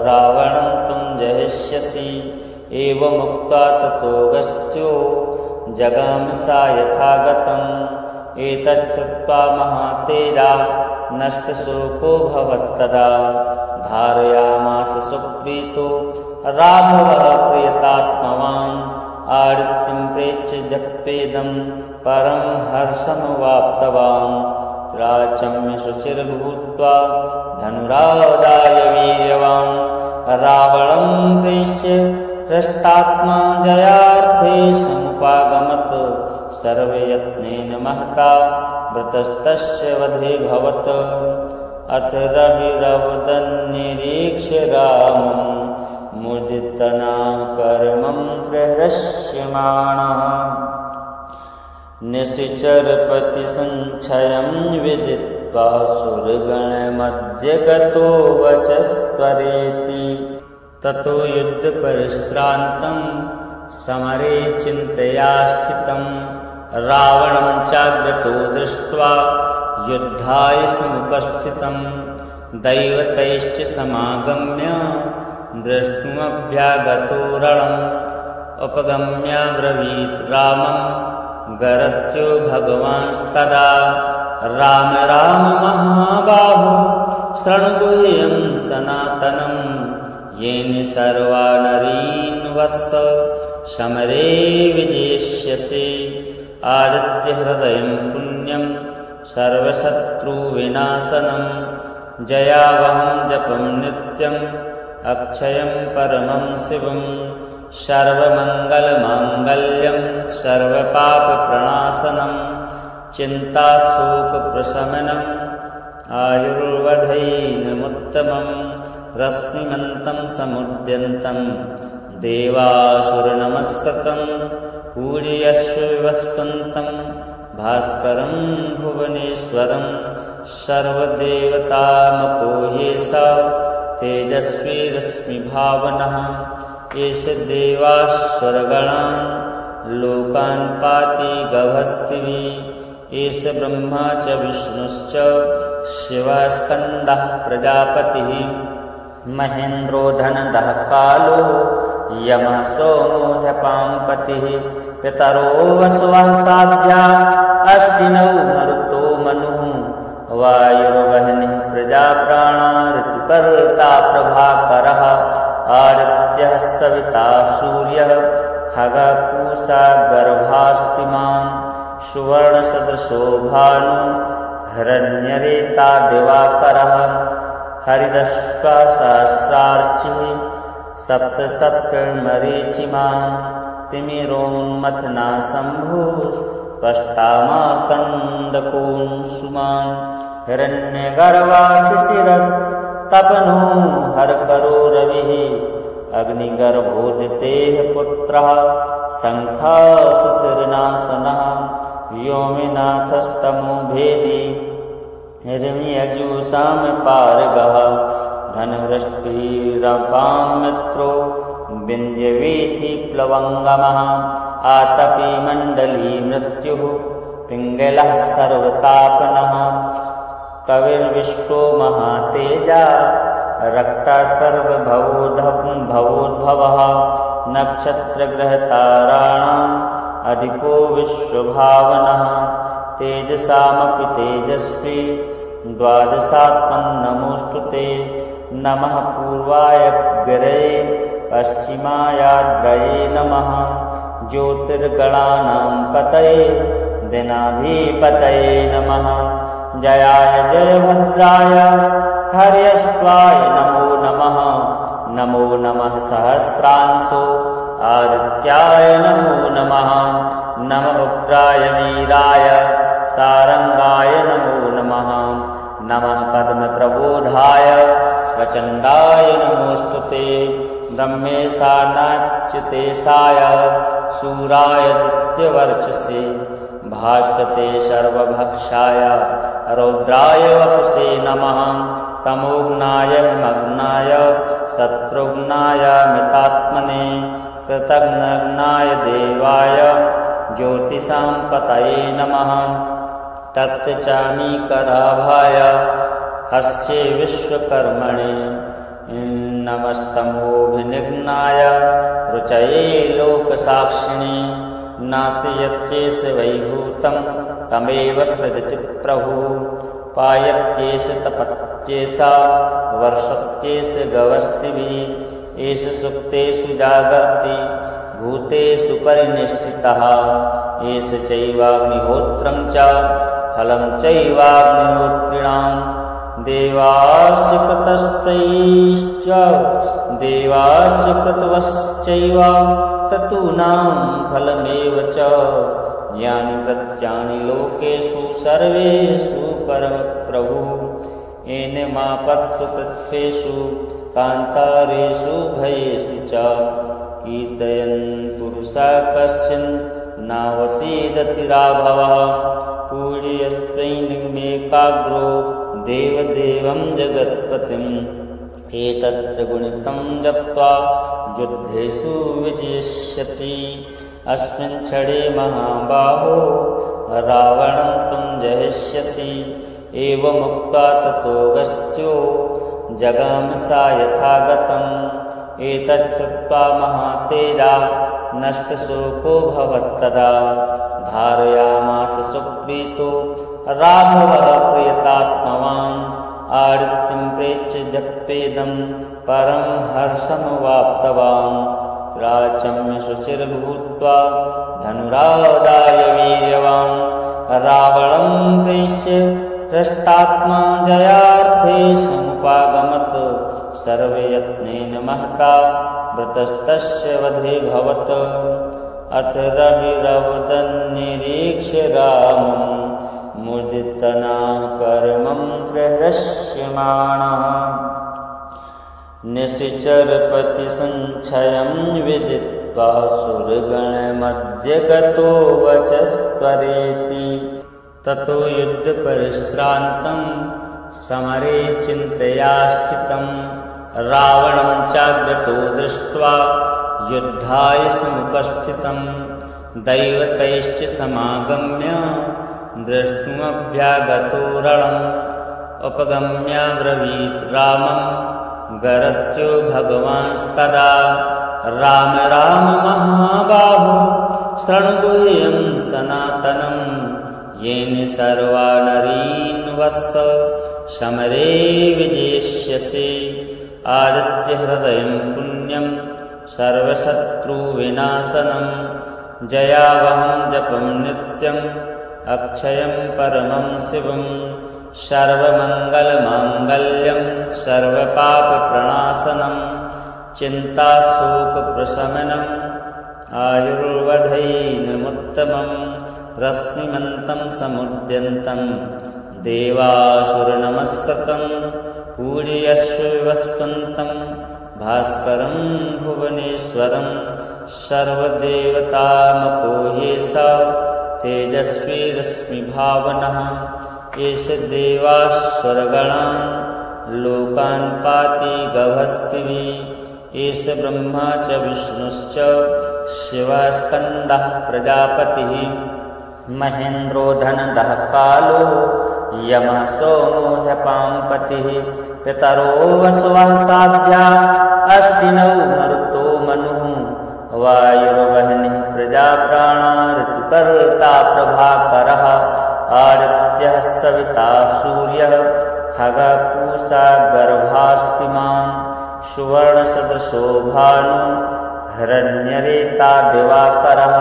रावणं त्वं जयिष्यसि एवमुक्त्वा ततोऽगस्त्यो जगाम सा यथागतम् एतच्छ्रुत्वा महातेजा नष्टशोको भवत्तदा धारयामास सुप्रीतो राघवः प्रियतात्मवान् आदित्यं प्रेक्ष्य जप्पेदं परं हर्षमवाप्तवान् राचम्य शुचिर्भूत्वा धनुरादाय वीर्यवान् रावणं प्रेक्ष्य हृष्टात्मा जयार्थे समुपागमत् सर्वयत्नेन महता वृतस्तस्य वधे भवत् अथ रविरवदन्निरीक्ष्य रामं मुदितनाः परमं प्रहृष्यमाणः निशिचरपतिसञ्चयं विदित्वा सुरगणमध्ये गतो वचस्त्वरेति ततो युद्धपरिश्रान्तं समरे चिन्तया स्थितं रावणं चाग्रतो दृष्ट्वा युद्धाय समुपस्थितं दैवतैश्च समागम्य द्रष्टुमभ्यागतो रणम् उपगम्याब्रवीत् रामं गरत्यो भगवांस्तदा राम राम महाबाहो शृणुगुह्यं सनातनं येन सर्वा नरीन् वत्स समरे विजेष्यसि आदित्यहृदयं पुण्यं सर्वशत्रुविनाशनं जयावहं जपं नित्यम् अक्षयं परमं शिवं सर्वमङ्गलमाङ्गल्यं सर्वपापप्रणाशनं चिन्ताशोकप्रशमनम् आयुर्वधैनमुत्तमं रश्मिमन्तं समुद्यन्तं देवासुरनमस्कृतं पूजयस्व वस्वन्तं भास्करं भुवनेश्वरं सर्वदेवतामको ये स तेजस्वी रश्मिभावनः एष देवासुरगणान् लोकान् पाति गभस्तिभिः एष ब्रह्मा च विष्णुश्च शिवस्कन्दः प्रजापतिः महेन्द्रो धनदः कालो यमः सोमो ह्यपाम्पतिः पितरो वसवः साध्या अश्विनौ मरुतो मनुः वायुर्वह्निः प्रजाप्राणा ऋतुकर्ता प्रभाकरः आदित्यः सविता सूर्यः खगपूषा गर्भास्तिमान् सुवर्णसदृशो भानु हिरण्यरेता दिवाकरः हरिदश्वा सहस्रार्चिः सप्तमरीचिमान् तिमिरोन्मथना शम्भुस्पष्टामार्कण्डकोऽंशुमान् हिरण्यगर्वा शिशिरस्तपनो हरकरो रविः अग्निगर्भोदितेः पुत्रः शङ्खाशिशिरनाशनः व्योमनाथस्तमो भेदी हिरण्यजुषामपारगः धनवृष्टिरपां मित्रो विन्ध्यवीथिप्लवङ्गमः आतपी मण्डली मृत्युः पिङ्गलः सर्वतापनः कविर्विश्वो महातेजा रक्ता सर्वभवोद्भवः नक्षत्रग्रहताराणाम् अधिपो विश्वभावनः तेजसामपि तेजस्वी द्वादशात्मन्नमोऽस्तु ते नमः पूर्वाय गिरये पश्चिमायाद्रये नमः ज्योतिर्गणानां पतये दिनाधिपतये नमः जयाय जयभद्राय हर्यश्वाय नमो नमः नमो नमः सहस्रांशो आदित्याय नमो नमः नम उग्राय वीराय सारंगाय नमो नमः नमः पद्मप्रबोधाय प्रचण्डाय नमोऽस्तुते ब्रह्मेशानाच्युतेशाय शूराय दित्यवर्चसे भास्वते सर्वभक्षाय रौद्राय वपुषे नमः तमोघ्नाय हिमग्नाय शत्रुघ्नाय मितात्मने कृतघ्नाय देवाय ज्योतिषां पतये नमः तप्तचामीकराभाय हस्ये विश्वकर्मणे नमस्तमोभिनिघ्नाय रुचये लोकसाक्षिणे नाशयत्येष वैभूतं तमेव सृजति प्रभु पायत्येष तपत्येष वर्षत्येष गवस्तिभिः एष सुप्तेषु जागर्ति भूतेषु परिनिष्ठितः एष चैवाग्निहोत्रं च फलं चैवाग्निहोत्रिणां देवास्य कृतवश्चैव क्रतूनां फलमेव च यानि प्रत्यानि लोकेषु सर्वेषु परमप्रभु एनमापत्सु पृथ्वीषु कान्तारेषु भयेषु च कीर्तयन् पुरुषः कश्चिन् नावसीदति राघवः पूजयस्त्वैनमेकाग्रो देवदेवं जगत्पतिम् एतत्र गुणितं जप्त्वा युद्धेषु विजयिष्यति अस्मिन् क्षणे महाबाहो रावणं त्वं जयिष्यसि एवमुक्त्वा ततोऽगस्त्यो जगाम सा यथागतम् एतच्छ्रुत्वा महातेजा नष्टशोको भवत्तदा धारयामास सुप्रीतो राघवः प्रियतात्मवान् आदित्यं प्रेक्ष्य जप्येदं परं हर्षमवाप्तवान् प्राचम्य शुचिर्भूत्वा धनुरादाय वीर्यवान् रावणं प्रेक्ष्य हृष्टात्मा जयार्थे समुपागमत् सर्वयत्नेन महता वृतस्तस्य वधे भवत् अथ रविरवदन्निरीक्ष्य रामं मुदितनाः परमं प्रहृष्यमाणः निशिचरपतिसञ्चयं विदित्वा सुरगणमध्य गतो वचस्त्वरेति ततो युद्धपरिश्रान्तं समरे चिन्तया स्थितं रावणं चाग्रतो दृष्ट्वा युद्धाय समुपस्थितं दैवतैश्च समागम्य द्रष्टुमभ्यागतो रणम् उपगम्याब्रवीत् रामं गरत्यो भगवांस्तदा राम राम महाबाहो शृणुगुह्यं सनातनं येन सर्वा नरीन् वत्स समरे विजेष्यसि आदित्यहृदयं पुण्यं सर्वशत्रुविनाशनं जयावहं जपं नित्यम् अक्षयं परमं शिवं सर्वमङ्गलमाङ्गल्यं सर्वपापप्रणाशनं चिन्ताशोकप्रशमनम् आयुर्वधैर्यमुत्तमं रश्मिमन्तं समुद्यन्तं देवासुरनमस्कृतं पूजयस्व विवस्वन्तं भास्करं भुवनेश्वरं सर्वदेवतामको ये स तेजस्वी रश्मिभावनः एष देवास्वरगणान् लोकान् पाति गभस्तिभिः एष ब्रह्मा च विष्णुश्च शिवस्कन्दः प्रजापतिः महेन्द्रो धनदः कालो यमः सोमो ह्यपाम्पतिः पितरो वसवः साध्या अश्विनौ मरुतो मनुः वायुर्वह्निः प्रजाप्राणा ऋतुकर्ता प्रभाकरः आदित्यः सविता सूर्यः खगपूषा गर्भास्तिमान् सुवर्णसदृशो भानु हिरण्यरेता दिवाकरः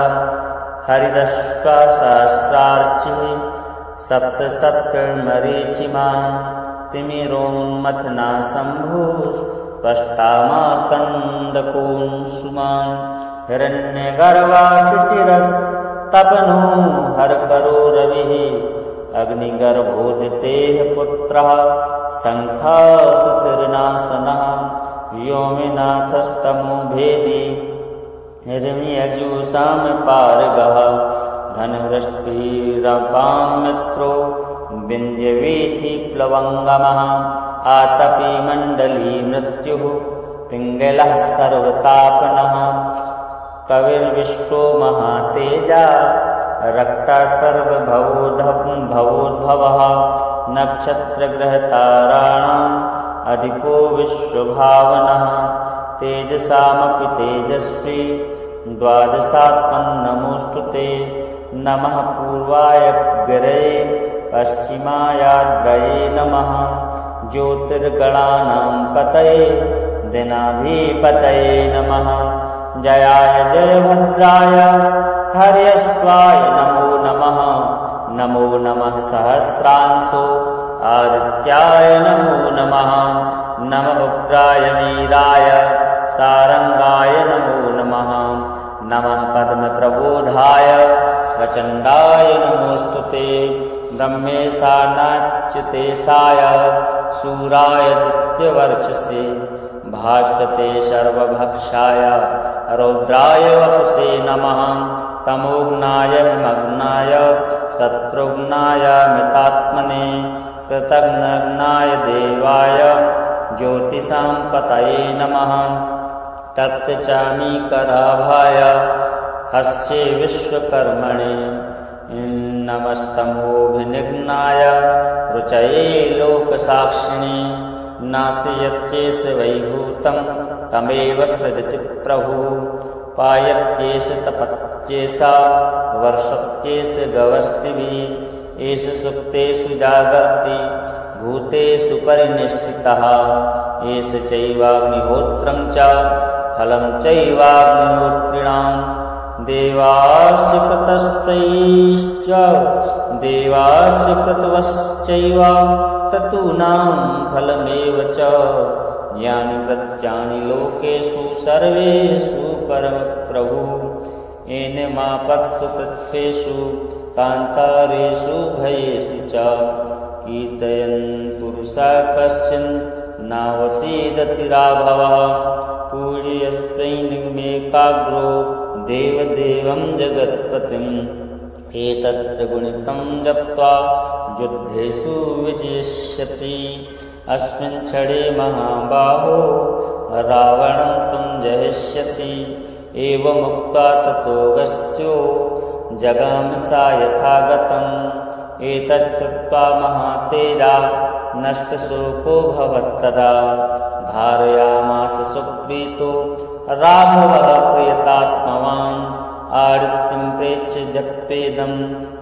हरिदश्वा सहस्रार्चिः सप्तमरीचिमान् तिमिरोन्मथना शम्भुस्पष्टामार्कण्डकोऽंशुमान् हिरण्यगर्वा शिशिरस्तपनो हरकरो रविः अग्निगर्भोदितेः पुत्रः शङ्खाशिशिरनाशनः व्योमनाथस्तमो भेदी हिरण्यजुषां पारगः धनुवृष्टिरपां मित्रो विन्ध्यवीथि प्लवङ्गमः आतपी मण्डली मृत्युः पिङ्गलः सर्वतापनः कविर्विश्वो महातेजा रक्तः सर्वभवोद्भवः नक्षत्रग्रहताराणाम् अधिपो विश्वभावनः तेजसामपि तेजस्वी द्वादशात्मन्नमोऽस्तु ते नमः पूर्वायग्रये पश्चिमायाद्रये नमः ज्योतिर्गणानां पतये दिनाधिपतये नमः जयाय जयभद्राय हर्यश्वाय नमो नमः नमो नमः सहस्रांशो आदित्याय नमो नमः नमः उग्राय वीराय सारंगाय नमो नमः नमः पद्मप्रबोधाय प्रचण्डाय नमोऽस्तुते ब्रह्मेशानाच्युतेशाय शूराय दित्यवर्चसे भास्वते सर्वभक्षाय रौद्राय वपुषे नमः तमोघ्नाय मग्नाय शत्रुघ्नाय मितात्मने कृतघ्नाय देवाय ज्योतिषां पतये नमः तप्तचामीकराभाय हस्ये विश्वकर्मणे नमस्तमोभिनिघ्नाय रुचये लोकसाक्षिणे नाशयत्येष वैभूतं तमेव सृजति प्रभुः पायत्येष तपत्येषा वर्षत्येष गवस्तिभिः एष सुप्तेषु जागर्ति भूतेषु परिनिष्ठितः एष चैवाग्निहोत्रं च फलं चैवाग्निहोत्रिणां देवाश्च क्रतवश्चैव क्रतूनां फलमेव च यानि प्रत्यानि लोकेषु सर्वेषु परमप्रभु येनमापत्सु पृथ्वीषु कान्तारेषु भयेषु च कीर्तयन् पुरुषः कश्चिन् नावसीदति राघवः पूजयस्त्वैनिमेकाग्रो देवदेवं जगत्पतिम् एतत्र गुणितं जप्त्वा युद्धेषु विजयिष्यति अस्मिन् क्षणे महाबाहो रावणं त्वं जयिष्यसि एवमुक्त्वा ततोऽगस्त्यो जगामसा यथागतम् एतच्छ्रुत्वा महातेजा नष्टशोको भवत्तदा धारयामास सुप्रीतो राघवः प्रियतात्मवान् आदित्यं प्रेक्ष्य जप्येदं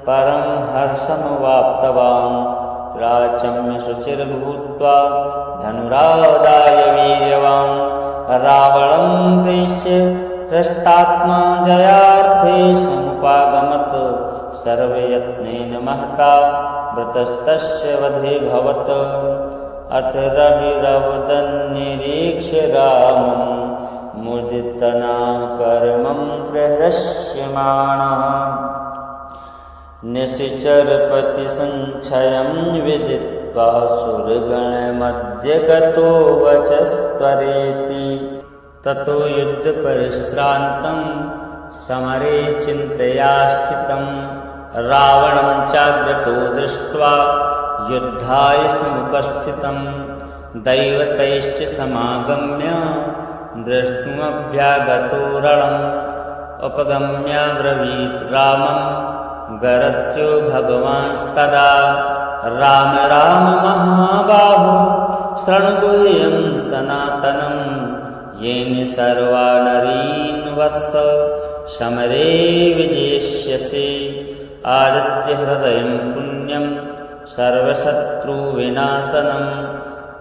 परं हर्षमवाप्तवान् राचम्य शुचिर्भूत्वा धनुरादाय वीर्यवान् रावणं प्रेक्ष्य हृष्टात्मा जयार्थे समुपागमत् सर्वयत्नेन महता व्रतस्तस्य वधे भवत् अथ रविरवदन्निरीक्ष्य रामं मुदितनाः परमं प्रहृष्यमाणः निशिचरपतिसञ्छयं विदित्वा सुरगणमध्य गतो वचस्त्वरेति ततो युद्धपरिश्रान्तं समरे चिन्तया स्थितं रावणं चाग्रतो दृष्ट्वा युद्धाय समुपस्थितं दैवतैश्च समागम्य द्रष्टुमभ्यागतो रणम् उपगम्याब्रवीत् रामं गरत्यो भगवांस्तदा राम राम महाबाहो शृणुगुह्यं सनातनं येन सर्वा नरीन् वत्स समरे विजेष्यसि आदित्यहृदयं पुण्यं सर्वशत्रुविनाशनं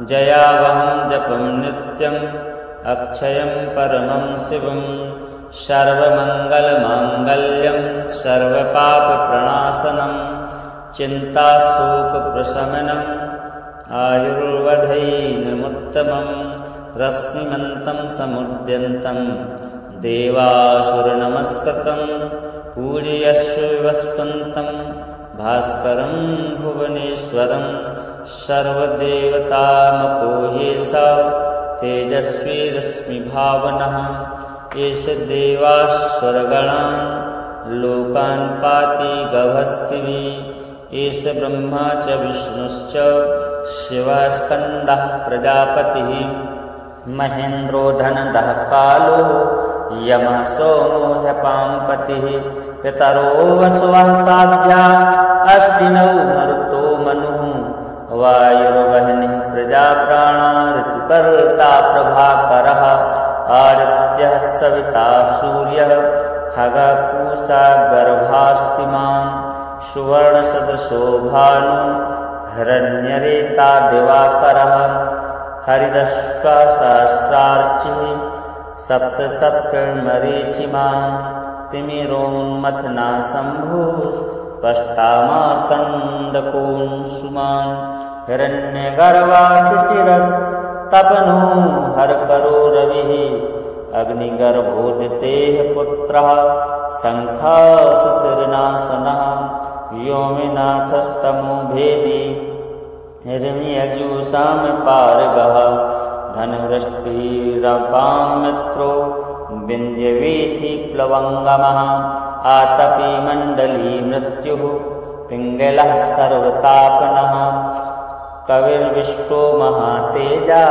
जयावहं जपं नित्यम् अक्षयं परमं शिवं सर्वमङ्गलमाङ्गल्यं सर्वपापप्रणाशनं चिन्ताशोकप्रशमनम् आयुर्वधैर्यमुत्तमं रश्मिमन्तं समुद्यन्तं देवासुरनमस्कृतं पूजयस्व विवस्वन्तं भास्करं भुवनेश्वरं सर्वदेवतामको ह्येषा तेजस्वी रश्मिभावनः एष देवासुरगणान् लोकान् पाति गभस्तिभिः एष ब्रह्मा च विष्णुश्च शिवः स्कन्दः प्रजापतिः महेन्द्रो धनदः कालो यमः सोमो ह्यपाम्पतिः पितरो वसवः साध्या अश्विनौ मरुतो मनुः वायुर्वह्निः प्रजाप्राणा ऋतुकर्ता प्रभाकरः आदित्यः सविता सूर्यः खगः पूषा गर्भास्तिमान् सुवर्णसदृशो भानु हिरण्यरेता दिवाकरः हरिदश्वा सहस्रार्चिः सप्त सप्तमरीचिमान् तिमिरोन्मथना शम्भुस्पष्टामार्तण्डकोऽंशुमान् हिरण्यगर्भा शिशिरस्तपनो हरकरो रविः अग्निगर्भोदितेः पुत्रः शङ्खः शिशिरनाशनः व्योमनाथस्तमो भेदी हिरण्यजुषां पारगः धनुवृष्टिरपां मित्रो विन्ध्यवीथि प्लवङ्गमः आतपी मण्डली मृत्युः पिङ्गलः सर्वतापनः कविर्विश्वो महातेजा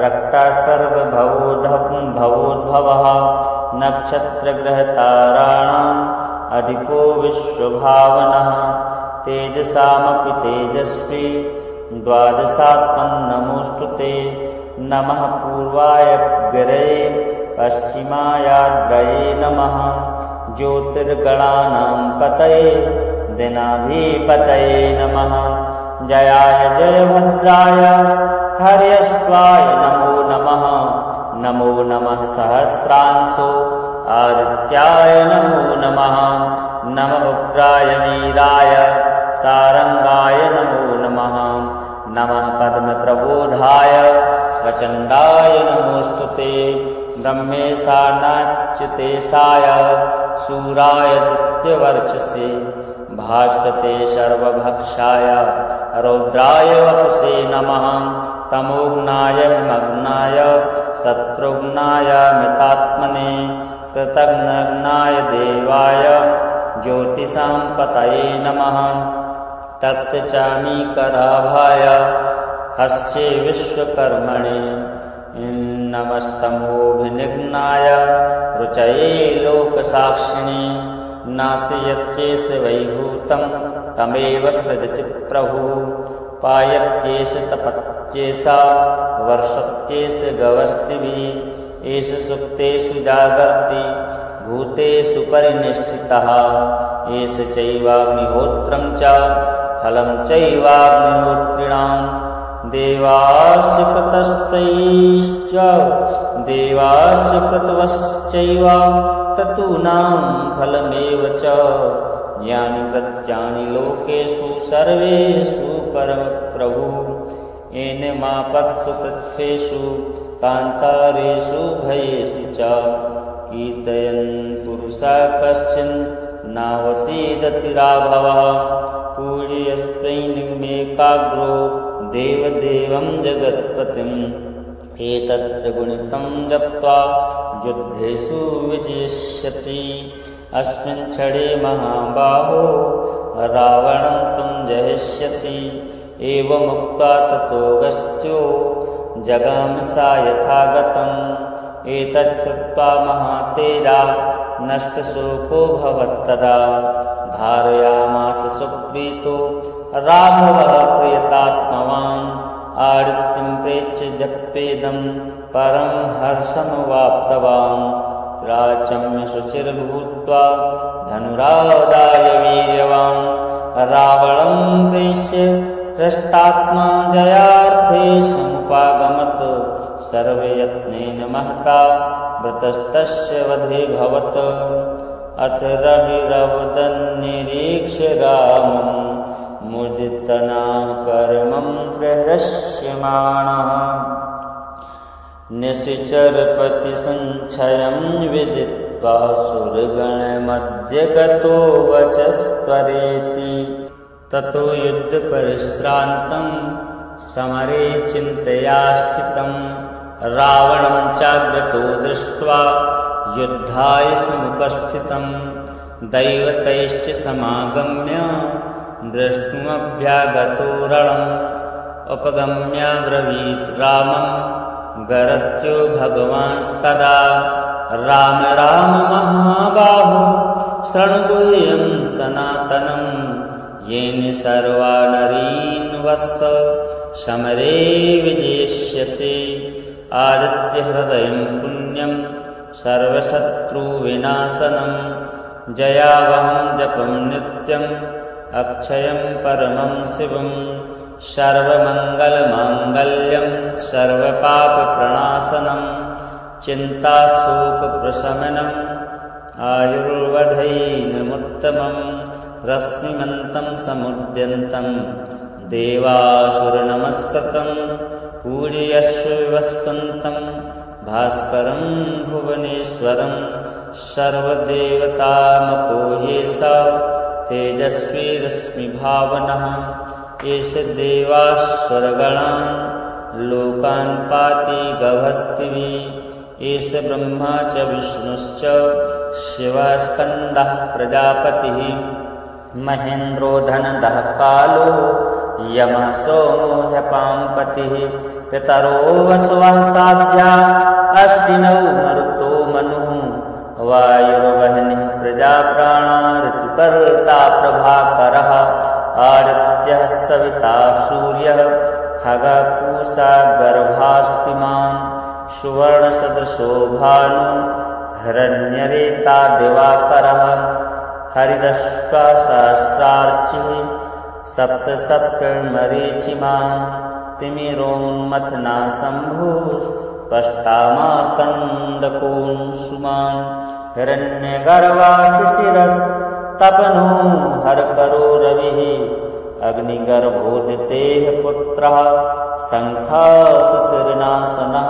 रक्तः सर्वभवोद्भवः नक्षत्रग्रहताराणाम् अधिपो विश्वभावनः तेजसामपि तेजस्वी द्वादशात्मन्नमोऽस्तु ते नमः पूर्वाय गिरये पश्चिमायाद्रये नमः ज्योतिर्गणानां पतये दिनाधिपतये नमः जयाय जयभद्राय हर्यश्वाय नमो नमः नमो नमः सहस्रांशो आदित्याय नमो नमः नमः उग्राय वीराय सारंगाय नमो नमः नमः पद्मप्रबोधाय प्रचण्डाय नमोऽस्तु ते ब्रह्मेशानाच्युतेशाय शूराय दित्यवर्चसे भास्वते सर्वभक्षाय रौद्राय वपुषे नमः तमोघ्नाय मग्नाय शत्रुघ्नाय मितात्मने कृतघ्नाय देवाय ज्योतिषां पतये नमः तप्तचामीकराभाय हस्ये विश्वकर्मणे नमस्तमोभिनिघ्नाय रुचये लोकसाक्षिणे नाशयत्येष वैभूतं तमेव सृजति प्रभुः पायत्येष तपत्येषा वर्षत्येष गवस्तिभिः एष सुप्तेषु जागर्ति भूतेषु परिनिष्ठितः एष चैवाग्निहोत्रं च फलं चैवाग्निहोत्रिणां देवाश्च कृतवश्चैव क्रतूनां फलमेव च यानि प्रत्यानि लोकेषु सर्वेषु परमप्रभुः येन मापत्सु पृथ्वीषु कान्तारेषु भयेषु च कीर्तयन् पुरुषः कश्चिन् नावसीदति राघवः पूजयस्त्वैनिमेकाग्रो देवदेवं जगत्पतिम् एतत्र गुणितं जप्त्वा युद्धेषु विजयिष्यति अस्मिन् क्षणे महाबाहो रावणं त्वं जयिष्यसि एवमुक्त्वा ततोऽगस्त्यो जगाम सा यथागतम् एतच्छ्रुत्वा महातेजा नष्टशोको भवत्तदा धारयामास सुप्रीतो राघवः प्रियतात्मवान् आदित्यं प्रेक्ष्य जप्येदं परं हर्षमवाप्तवान् राचम्य शुचिर्भूत्वा धनुरादाय वीर्यवान् रावणं प्रेक्ष्य हृष्टात्मा जयार्थे समुपागमत् सर्वयत्नेन महता वृतस्तस्य वधे भवत् अथ रविरवदन्निरीक्ष्य रामं मुदितनाः परमं प्रहृष्यमाणः निशिचरपतिसञ्चयं विदित्वा सुरगणमध्ये गतो वचस्त्वरेति ततो युद्धपरिश्रान्तं समरे चिन्तया स्थितं रावणं चाग्रतो दृष्ट्वा युद्धाय समुपस्थितं दैवतैश्च समागम्य द्रष्टुमभ्यागतो रणम् उपगम्याब्रवीत् रामं गरत्यो भगवांस्तदा राम राम महाबाहो शृणु गुह्यं सनातनं येन सर्वा नरीन् वत्स समरे विजेष्यसि आदित्यहृदयं पुण्यं सर्वशत्रुविनाशनं जयावहं जपं नित्यम् अक्षयं परमं शिवं सर्वमङ्गलमाङ्गल्यं सर्वपापप्रणाशनं चिन्ताशोकप्रशमनम् आयुर्वधैनमुत्तमं रश्मिमन्तं समुद्यन्तं देवासुरनमस्कृतं पूजयस्व विवस्वन्तं भास्करं भुवनेश्वरं सर्वदेवतामको ह्येषा तेजस्वी रश्मिभावनः एष देवासुरगणान् लोकान् पाति गभस्तिभिः एष ब्रह्मा च विष्णुश्च शिवस्कन्दः प्रजापतिः महेन्द्रो धनदः कालो यमः सोमो ह्यपाम्पतिः पितरो वसवः साध्या अश्विनौ मरुतो मनुः वायुर्वह्निः प्रजाप्राणा ऋतुकर्ता प्रभाकरः आदित्यः सविता सूर्यः खगपूषा गर्भास्तिमान् सुवर्णसदृशो भानु हिरण्यरेता दिवाकरः हरिदश्वा सहस्रार्चिः सप्तमरीचिमान् तिमिरोन्मथना शम्भुस्पष्टामार्कण्डकोऽंशुमान् हिरण्यगर्भाशिशिरस्तपनो हरकरो रविः अग्निगर्भोदितेः पुत्रः शङ्खाशिशिरनाशनः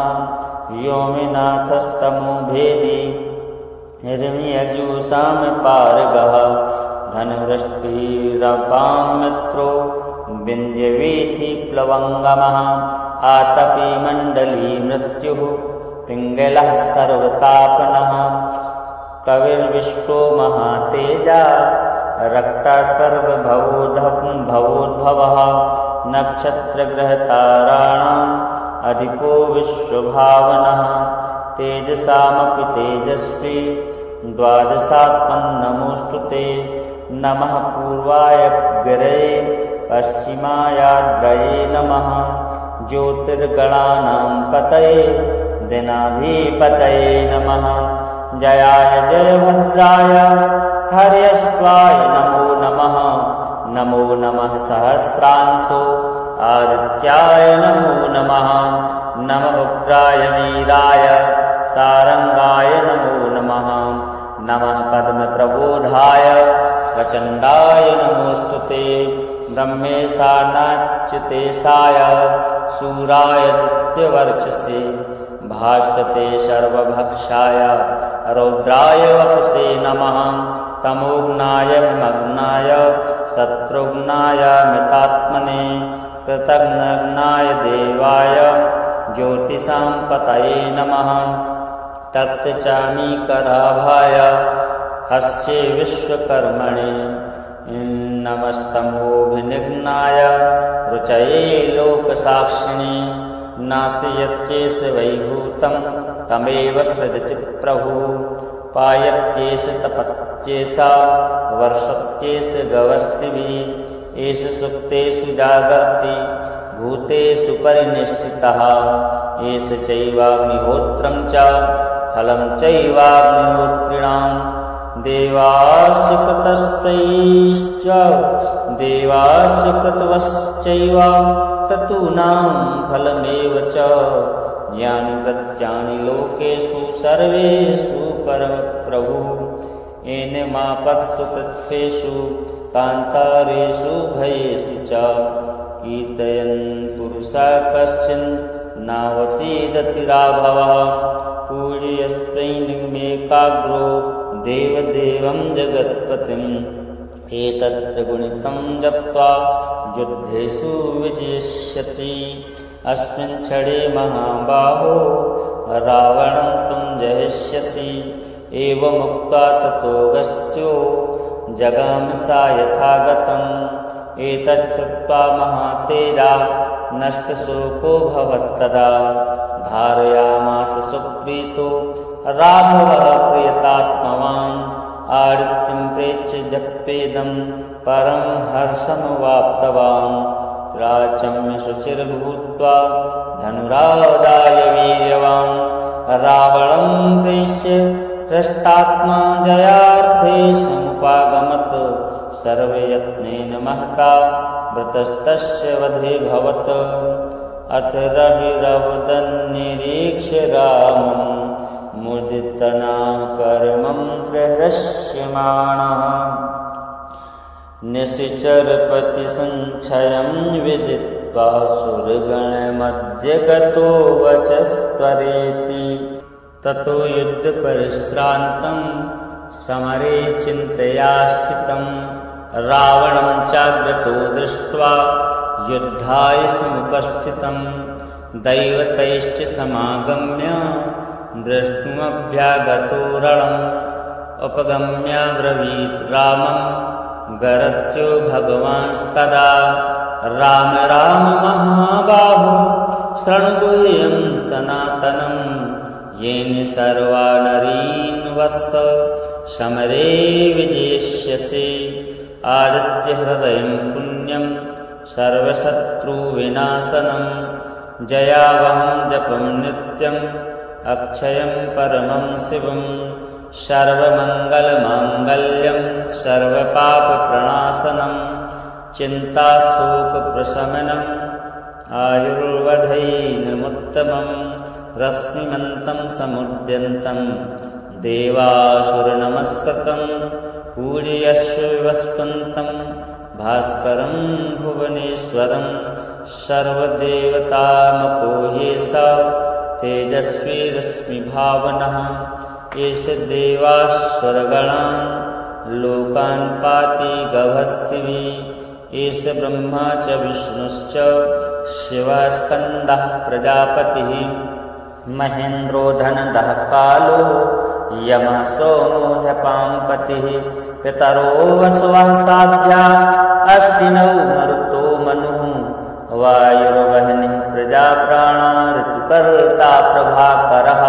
व्योमनाथस्तमो भेदी हिरण्यजुषामपारगः धनुवृष्टिरपां मित्रो विन्ध्यवीथिप्लवङ्गमः आतपी मण्डली मृत्युः पिङ्गलः सर्वतापनः कविर्विश्वो महातेजा रक्ता सर्वभवोद्भवः नक्षत्रग्रहताराणाम् अधिपो विश्वभावनः तेजसामपि तेजस्वी द्वादशात्मन्नमोऽस्तु ते नमः पूर्वाय गिरये पश्चिमायाद्रये नमः ज्योतिर्गणानां पतये दिनाधिपतये नमः जयाय जयभद्राय हर्यश्वाय नमो नमः नमो नमः सहस्रांशो आदित्याय नमो नमः नम उग्राय वीराय सारंगाय नमो नमः नमः पद्मप्रबोधाय प्रचण्डाय नमोस्तुते ब्रह्मेशानाच्युतेशाय शूराय दित्यवर्चसे भास्वते सर्वभक्षाय रौद्राय वपुषे नमः तमोघ्नाय हिमग्नाय शत्रुघ्नाय मितात्मने कृतघ्नाय देवाय ज्योतिषां पतये नमः तप्तचामीकराभाय हस्ये विश्वकर्मणे नमस्तमोभिनिघ्नाय रुचये लोकसाक्षिणे नास्यत्येष वैभूतं तमेव सृजति प्रभु पायत्येष तपत्येषा वर्षत्येष गवस्तिभिः एष सुप्तेषु जागर्ति भूतेषु परिनिष्ठितः एष चैवाग्निहोत्रं च फलं चैवाग्निहोत्रिणां देवास्य कृतवश्चैव क्रतूनां फलमेव च यानि प्रत्यानि लोकेषु सर्वेषु परमप्रभु येन मापत्सु पृथ्वीषु कान्तारेषु भयेषु च कीर्तयन् पुरुषः कश्चिन् नावसीदति राघवः पूजयस्त्वैनिमेकाग्रो देवदेवं जगत्पतिम् एतत्र गुणितं जप्त्वा युद्धेषु विजेष्यति अस्मिन् क्षणे महाबाहो रावणं त्वं जयिष्यसि एवमुक्त्वा ततोऽगस्त्यो जगाम सा यथागतम् एतच्छ्रुत्वा महातेजा नष्टशोको भवत्तदा धारयामास सुप्रीतो राघवः प्रियतात्मवान् आदित्यं प्रेक्ष्य जप्येदं परं हर्षमवाप्तवान् राचम्य शुचिर्भूत्वा धनुरादाय वीर्यवान् रावणं प्रेक्ष्य हृष्टात्मा जयार्थे समुपागमत् सर्वयत्नेन महता वृतस्तस्य वधे भवत् अथ रविरवदन्निरीक्ष्य रामं मुदितनाः परमं प्रहृष्यमाणः निशिचरपतिसञ्चयं विदित्वा सुरगणमध्ये गतो वचस्त्वरेति ततो युद्धपरिश्रान्तं समरे चिन्तया स्थितं रावणं चाग्रतो दृष्ट्वा युद्धाय समुपस्थितं दैवतैश्च समागम्य द्रष्टुमभ्यागतो रणम् उपगम्याब्रवीत् रामं गरत्यो भगवांस्तदा राम राम महाबाहो शृणुगुह्यं सनातनं येन सर्वा नरीन् वत्स समरे विजेष्यसि आदित्यहृदयं पुण्यं सर्वशत्रुविनाशनं जयावहं जपं नित्यम् अक्षयं परमं शिवं सर्वमङ्गलमाङ्गल्यं सर्वपापप्रणाशनं चिन्ताशोकप्रशमनम् आयुर्वधैर्यमुत्तमं रश्मिमन्तं समुद्यन्तं देवासुरनमस्कृतं पूजयस्व विवस्वन्तं भास्करं भुवनेश्वरं सर्वदेवतामपोहेसा तेजस्वी रश्मिभावनः एष देवासुरगणान् लोकान् पाति गभस्तिभिः एष ब्रह्मा च विष्णुश्च शिवस्कन्दः प्रजापतिः महेन्द्रो धनदः कालो यमः सोमो ह्यपाम्पतिः पितरो वसवः साध्या अश्विनौ मरुतो मनुः वायुर्वह्निः प्रजाप्राणा ऋतुकर्ता प्रभाकरः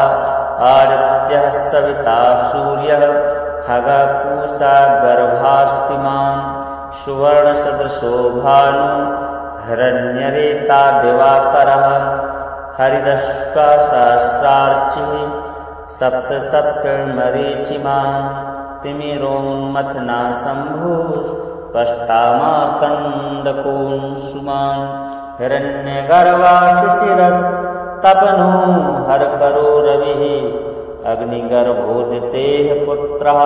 आदित्यः सविता सूर्यः खगपूषा गर्भास्तिमान् सुवर्णसदृशो भानु हिरण्यरेता दिवाकरः हरिदश्वा सहस्रार्चिः सप्तमरीचिमान् तिमिरोन्मथना शम्भुस्पष्टामार्कण्डकोऽंशुमान् हिरण्यगर्वा शिशिरस्तपनो हरकरो रविः अग्निगर्भोदितेः पुत्रः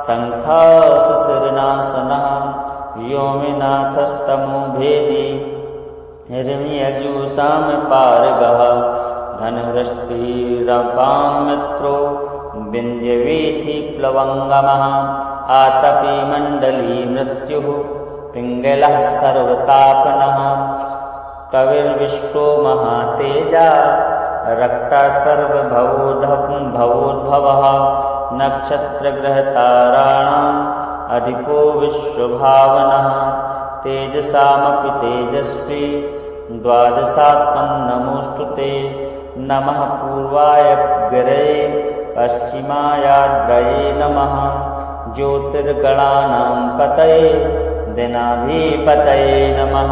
शङ्खाशिशिरनाशनः व्योमनाथस्तमो भेदी हिरण्यजुषामपारगः धनुवृष्टिरपां मित्रो विन्ध्यवीथिप्लवङ्गमः आतपी मण्डली मृत्युः पिङ्गलः सर्वतापनः कविर्विश्वो महातेजा रक्ता सर्वभवोद्भवः नक्षत्रग्रहताराणाम् अधिपो विश्वभावनः तेजसामपि तेजस्वी द्वादशात्मन्नमोऽस्तु ते नमः पूर्वाय गिरये पश्चिमायाद्रये नमः ज्योतिर्गणानां पतये दिनाधिपतये नमः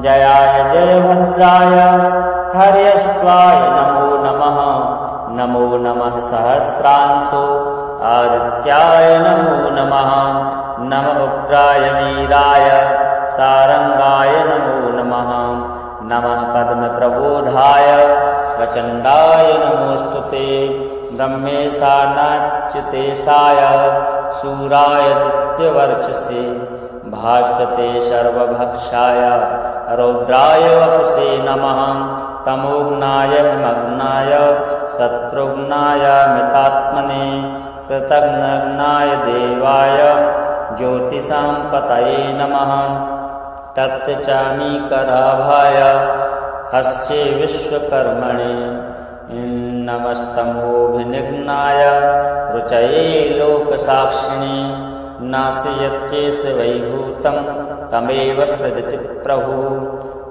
जयाय जयभद्राय हर्यश्वाय नमो नमः नमो नमः सहस्रांशो आदित्याय नमो नमः नम उग्राय वीराय सारंगाय नमो नमः नमः पद्मप्रबोधाय प्रचण्डाय नमोस्तुते ब्रह्मेशानाच्युतेशाय शूराय दित्यवर्चसे भास्वते सर्वभक्षाय रौद्राय वपुषे नमः तमोघ्नाय हिमग्नाय शत्रुघ्नाय मितात्मने कृतघ्नाय देवाय ज्योतिषां पतये नमः तप्तचामीकराभाय हस्ये विश्वकर्मणे नमस्तमोभिनिघ्नाय रुचये लोकसाक्षिणे नास्यत्येष वैभूतं तमेव सृजति प्रभुः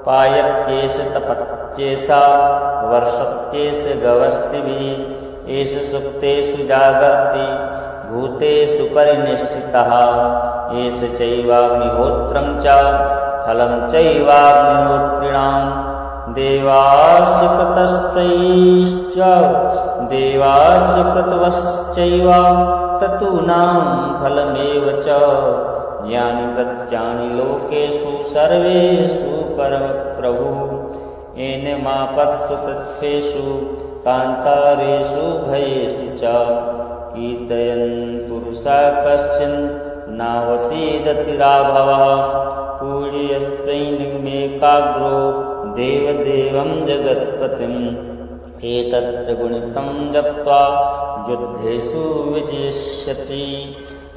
पायत्येष तपत्येषा वर्षत्येष गवस्तिभिः एष सुप्तेषु जागर्ति भूतेषु परिनिष्ठितः एष चैवाग्निहोत्रं च फलं चैवाग्निहोत्रिणां देवास्य कृतवश्चैव क्रतूनां फलमेव च ज्ञानि प्रत्यानि लोकेषु सर्वेषु परमप्रभुः येनमापत्सु पृथ्वीषु कान्तारेषु भयेषु च कीर्तयन् पुरुषः कश्चिन् नावसीदति राघवः पूजयस्त्वैनिमेकाग्रो देवदेवं जगत्पतिम् एतत्र गुणितं जप्त्वा युद्धेषु विजयिष्यति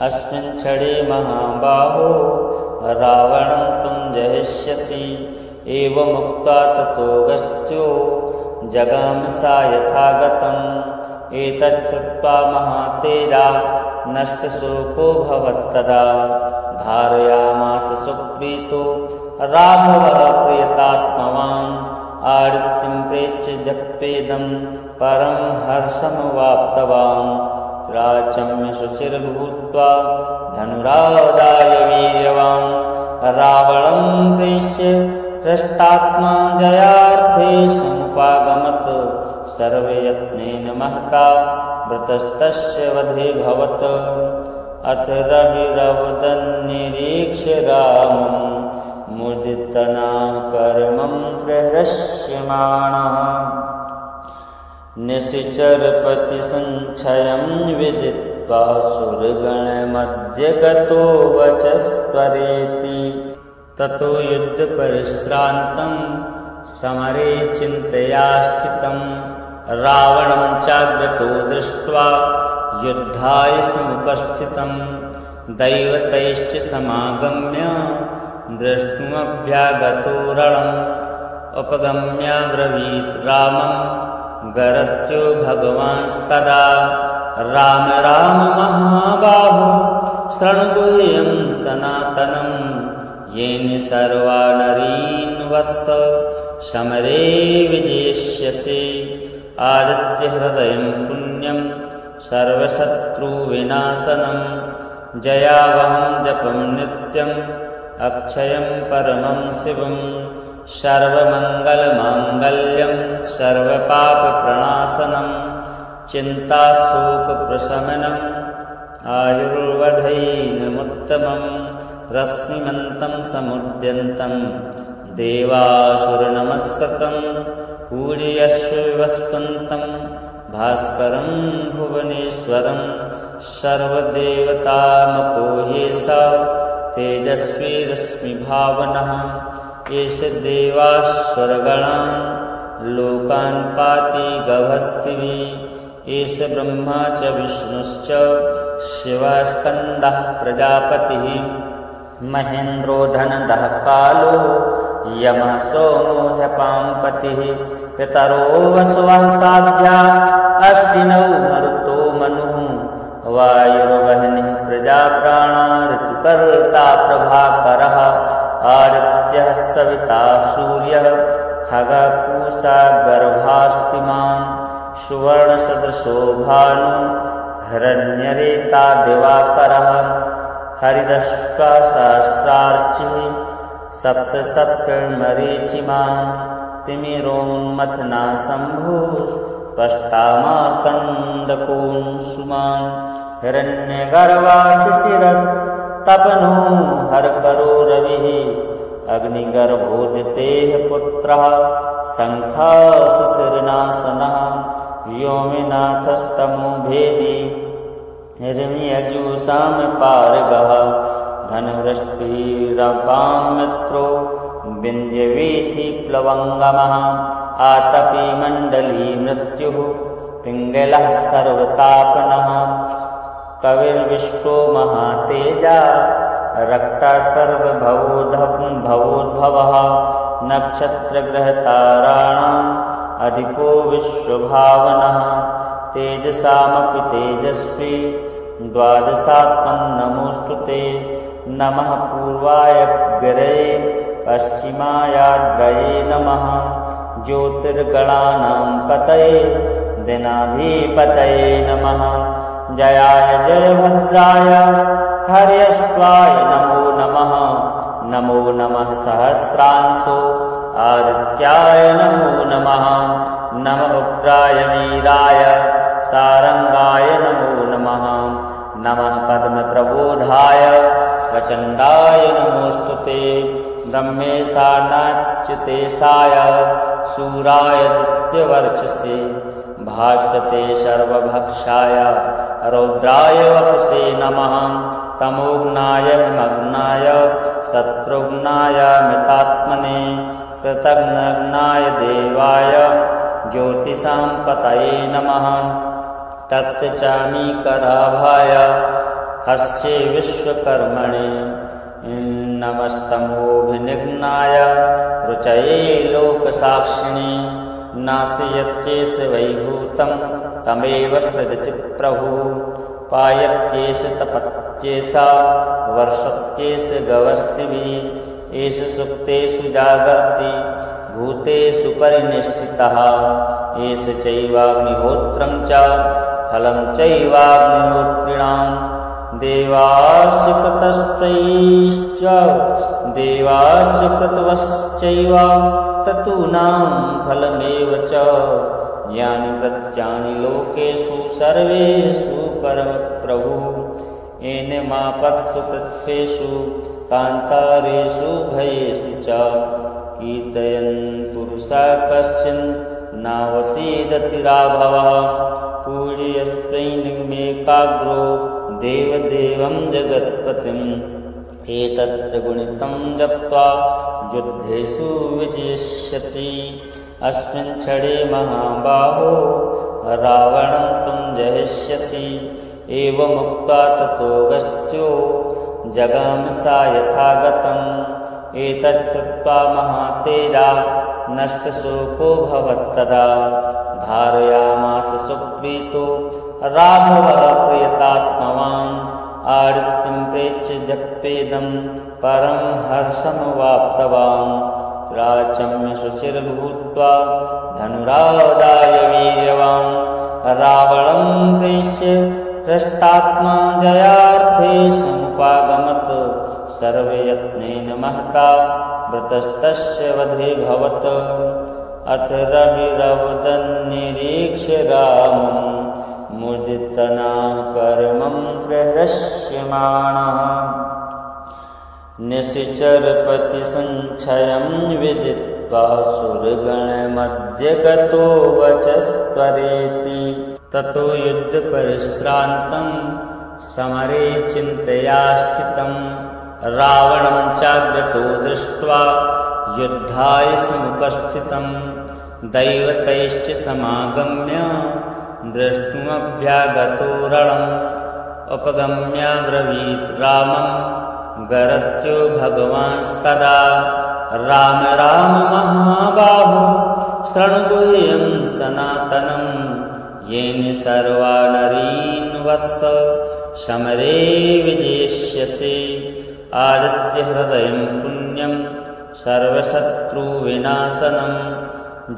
अस्मिन् क्षणे महाबाहो रावणं त्वं जयिष्यसि एवमुक्त्वा ततोऽगस्त्यो जगाम सा यथागतम् एतच्छ्रुत्वा महातेजा नष्टशोको भवत्तदा धारयामास सुप्रीतो राघवः प्रियतात्मवान् आदित्यं प्रेक्ष्य जप्येदं परं हर्षमवाप्तवान् राचम्य शुचिर्भूत्वा धनुरादाय वीर्यवान् रावणं प्रेक्ष्य हृष्टात्मा जयार्थे समुपागमत् सर्वयत्नेन महता वृतस्तस्य वधे भवत् अथ रविरवदन्निरीक्ष्य रामं मुदितनाः परमं प्रहृष्यमाणः निशिचरपतिसञ्चयं विदित्वा सुरगणमध्ये गतो वचस्त्वरेति ततो युद्धपरिश्रान्तं समरे चिन्तया स्थितं रावणं चाग्रतो दृष्ट्वा युद्धाय समुपस्थितं दैवतैश्च समागम्य द्रष्टुमभ्यागतो रणम् उपगम्याब्रवीत् रामं गरत्यो भगवांस्तदा राम राम महाबाहो शृणुगुह्यं सनातनं येन सर्वा नरीन् वत्स समरे विजेष्यसि आदित्यहृदयं पुण्यं सर्वशत्रुविनाशनं जयावहं जपं नित्यम् अक्षयं परमं शिवं सर्वमङ्गलमाङ्गल्यं सर्वपापप्रणाशनं चिन्ताशोकप्रशमनम् आयुर्वधैनमुत्तमं रश्मिमन्तं समुद्यन्तं देवासुरनमस्कृतं पूजयस्व वस्वन्तं भास्करं भुवनेश्वरं सर्वदेवतामको ह्येषा तेजस्वी रश्मिभावनः एष देवासुरगणान् लोकान् पाति गभस्तिभिः एष ब्रह्मा च विष्णुश्च शिवस्कन्दः प्रजापतिः महेन्द्रो धनदः कालो यमः सोमो ह्यपाम्पतिः पितरो वसवः साध्या अश्विनौ मरुतो मनुः वायुर्वह्निः प्रजाप्राणा ऋतुकर्ता प्रभाकरः आदित्यः सविता सूर्यः खगः पूषा गर्भास्तिमान् सुवर्णसदृशो भानु हिरण्यरेता दिवाकरः हरिदश्वा सहस्रार्चिः सप्तमरीचिमान् तिमिरोन्मथना शम्भुस्पष्टामार्कण्डकोऽंशुमान् हिरण्यगर्वा शिशिरस्तपनो हरकरो रविः अग्निगर्भोदितेः पुत्रः शङ्खाशिशिरनाशनः व्योमनाथस्तमो भेदी हिरण्यजुषामपारगः धनवृष्टिरपां मित्रो विन्ध्यवीथिप्लवङ्गमः आतपी मण्डली मृत्युः पिङ्गलः सर्वतापनः कविर्विश्वो महातेजा रक्तः सर्वभवोद्भवः नक्षत्रग्रहताराणां अधिपो विश्वभावनः तेजसामपि तेजस्वी द्वादशात्मन्नमोऽस्तु ते नमः पूर्वायग्रे पश्चिमायाद्रये नमः ज्योतिर्गणानां पतये दिनाधिपतये नमः जयाय जयभद्राय हर्यश्वाय नमो नमः नमो नमः सहस्रांशो आदित्याय नमो नमः नम उग्राय वीराय सारंगाय नमो नमः नमः पद्मप्रबोधाय प्रचण्डाय नमोऽस्तुते ब्रह्मेशानाच्युतेशाय शूराय दित्यवर्चसे भास्वते सर्वभक्षाय रौद्राय वपुषे नमः तमोघ्नाय मग्नाय शत्रुघ्नाय मितात्मने कृतघ्नाय देवाय ज्योतिषां पतये नमः तप्तचामीकराभाय हस्ये विश्वकर्मणे नमस्तमोभिनिघ्नाय रुचये लोकसाक्षिणे नाशयत्येष वैभूतं तमेव सृजति प्रभुः पायत्येष तपत्येषा वर्षत्येष गवस्तिभिः एष सुप्तेषु जागर्ति भूतेषु परिनिष्ठितः एष चैवाग्निहोत्रं च फलं चैवाग्निहोत्रिणां देवाश्च क्रतवश्चैव क्रतूनां फलमेव च यानि प्रत्यानि लोकेषु सर्वेषु परमप्रभुः येनमापत्सु पृथ्वीषु कान्तारेषु भयेषु च कीर्तयन् पुरुषः कश्चिन् नावसीदति राघवः पूजयस्त्वैनिमेकाग्रो देवदेवं जगत्पतिम् एतत्र गुणितं जप्त्वा युद्धेषु विजयिष्यति अस्मिन् क्षणे महाबाहो रावणं त्वं जहिष्यसि एवमुक्त्वा ततोऽगस्त्यो जगाम सा यथागतम् एतच्छ्रुत्वा महातेजा नष्टशोको भवत्तदा धारयामास सुप्रीतो राघवः प्रियतात्मवान् आदित्यं प्रेक्ष्य जप्येदं परं हर्षमवाप्तवान् राचम्य शुचिर्भूत्वा धनुरादाय वीर्यवान् रावणं प्रेक्ष्य हृष्टात्मा जयार्थे समुपागमत् सर्वयत्नेन महता वृतस्तस्य वधे भवत् अथ रविरवदन्निरीक्ष्य रामं मुदितनाः परमं प्रहृष्यमाणः निशिचरपतिसञ्चयं विदित्वा सुरगणमध्ये गतो वचस्त्वरेति ततो युद्धपरिश्रान्तं समरे चिन्तया स्थितं रावणं चाग्रतो दृष्ट्वा युद्धाय समुपस्थितं दैवतैश्च समागम्य द्रष्टुमभ्यागतो रणम् उपगम्याब्रवीत् रामं गरत्यो भगवांस्तदा राम राम महाबाहो शृणुगुह्यं सनातनं येन सर्वा नरीन् वत्स समरे विजेष्यसि आदित्यहृदयं पुण्यं सर्वशत्रुविनाशनं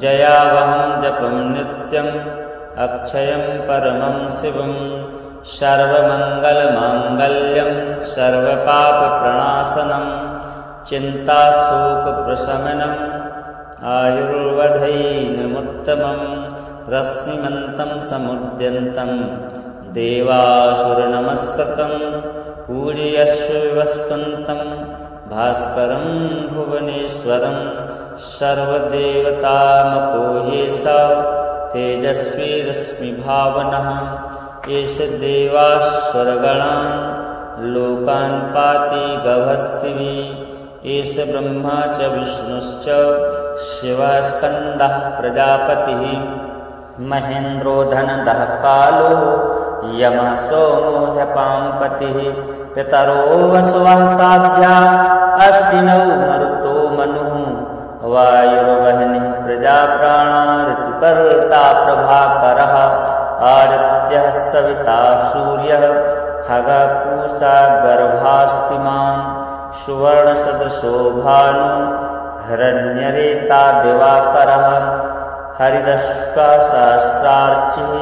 जयावहं जपं नित्यम् अक्षयं परमं शिवं सर्वमङ्गलमाङ्गल्यं सर्वपापप्रणाशनं चिन्ताशोकप्रशमनम् आयुर्वधैनमुत्तमं रश्मिमन्तं समुद्यन्तं देवासुरनमस्कृतं पूजयस्व विवस्वन्तं भास्करं भुवनेश्वरं सर्वदेवतामको ह्येषा तेजस्वी रश्मिभावनः एष देवासुरगणान् लोकान् पाति गभस्तिभिः एष ब्रह्मा च विष्णुश्च शिवस्कन्दः प्रजापतिः महेन्द्रो धनदः कालो यमः सोमो ह्यपाम्पतिः पितरो वसवः साध्या अश्विनौ मरुतो मनुः वायुर्वह्निः प्रजाप्राणा ऋतु कर्ता प्रभाकरः आदित्यः सविता सूर्यः खगपूषा गर्भास्तिमान् सुवर्णसदृशो भानु हिरण्यरेता दिवाकरः हरिदश्वा सहस्रार्चिः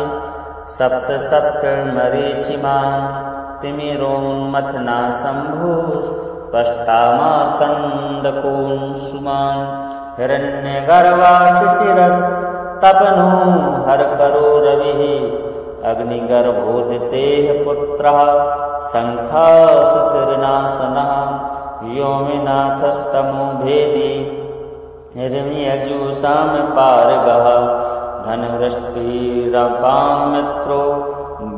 सप्त सप्तमरीचिमान् तिमिरोन्मथना शम्भुस्पष्टामार्कण्डकोऽंशुमान् हिरण्यगर्वा शिशिरस्तपनो हरकरो रविः अग्निगर्भोदितेः पुत्रः शङ्खा शिशिरनाशनः व्योमनाथस्तमो भेदी निर्मियजूषां पारगः धनवृष्टिरपां मित्रो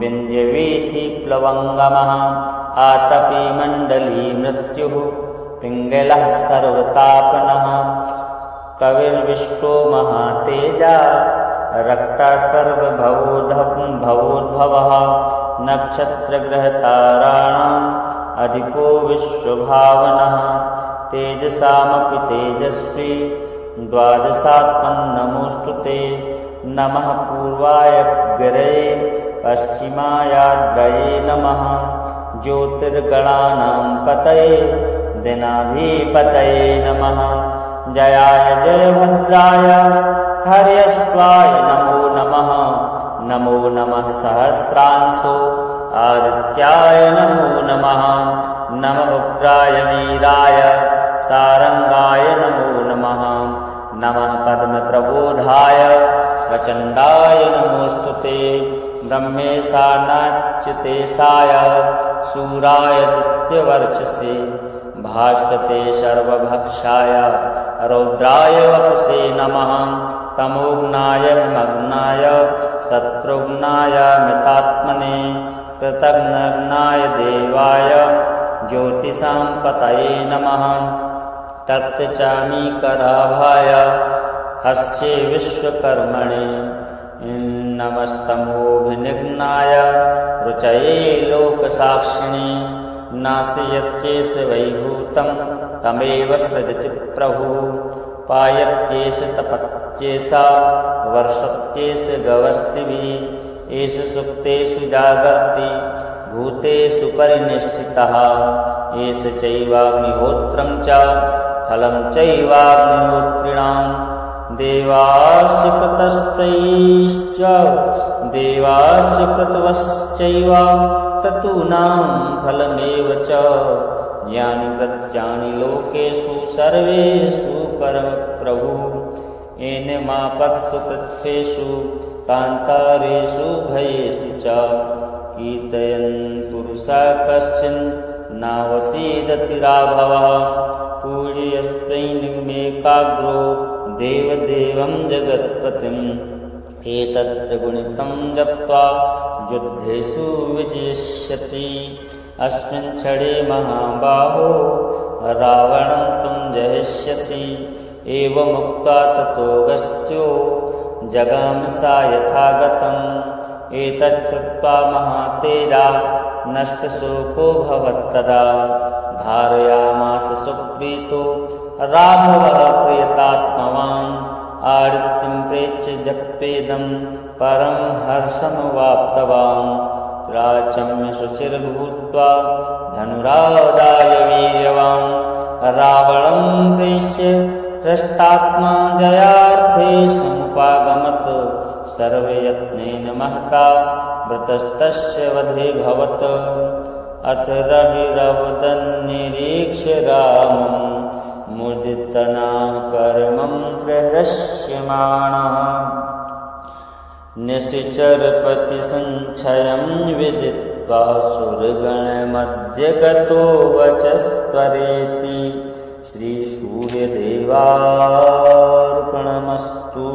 विन्द्यवीथि प्लवङ्गमः आतपी मण्डली मृत्युः पिङ्गलः सर्वतापनः कविर्विश्वो महातेजा रक्ता सर्वभवोद्भवः नक्षत्रग्रहताराणाम् अधिपो विश्वभावनः तेजसामपि तेजस्वी द्वादशात्मन्नमोऽस्तु ते नमः पूर्वाय गिरये पश्चिमायाद्रये नमः ज्योतिर्गणानां पतये दिनाधिपतये नमः जयाय जयभद्राय हर्यश्वाय नमो नमः नमो नमः सहस्रांशो आदित्याय नमो नमः नमः उग्राय वीराय सारंगाय नमो नमः नमः पद्मप्रबोधाय प्रचण्डाय नमोऽस्तु ते ब्रह्मेशानाच्युतेशाय शूराय दित्यवर्चसे भास्वते सर्वभक्षाय रौद्राय वपुषे नमः तमोघ्नाय मग्नाय शत्रुघ्नाय मितात्मने कृतघ्नाय देवाय ज्योतिषां पतये नमः तप्तचामीकराभाय हस्ये विश्वकर्मणे नमस्तमोभिनिघ्नाय रुचये लोकसाक्षिणे नास्यत्येष वैभूतं तमेव सृजति प्रभुः पायत्येष तपत्येषा वर्षत्येष गवस्तिभिः एष सुप्तेषु जागर्ति भूतेषु परिनिष्ठितः एष चैवाग्निहोत्रं च फलं चैवाग्निहोत्रिणां देवास्य कृतवश्चैव क्रतूनां फलमेव च यानि प्रत्यानि लोकेषु सर्वेषु परमप्रभुः येन मापत्सु पृथ्वीषु कान्तारेषु भयेषु च कीर्तयन् पुरुषः कश्चिन् नावसीदति राघवः पूजयस्त्वैनिमेकाग्रो देवदेवं जगत्पतिम् एतत्र गुणितं जप्त्वा युद्धेषु विजयिष्यति अस्मिन् क्षणे महाबाहो रावणं त्वं जयिष्यसि एवमुक्त्वा ततोऽगस्त्यो जगाम सा यथागतम् एतच्छ्रुत्वा महातेजा नष्टशोको भवत्तदा धारयामास सुप्रीतो राघवः प्रियतात्मवान् आदित्यं प्रेक्ष्य जप्येदं परं हर्षमवाप्तवान् प्राचम्य शुचिर्भूत्वा धनुरादाय वीर्यवान् रावणं प्रेक्ष्य हृष्टात्मा जयार्थे समुपागमत् सर्वयत्नेन महता वृतस्तस्य वधे भवत् अथ रविरवदन्निरीक्ष्य रामं मुदितनाः परमं प्रहृष्यमाणः निशिचरपतिसञ्चयं विदित्वा सुरगणमध्ये गतो वचस्त्वरेति श्रीसूर्यदेवार्पणमस्तु।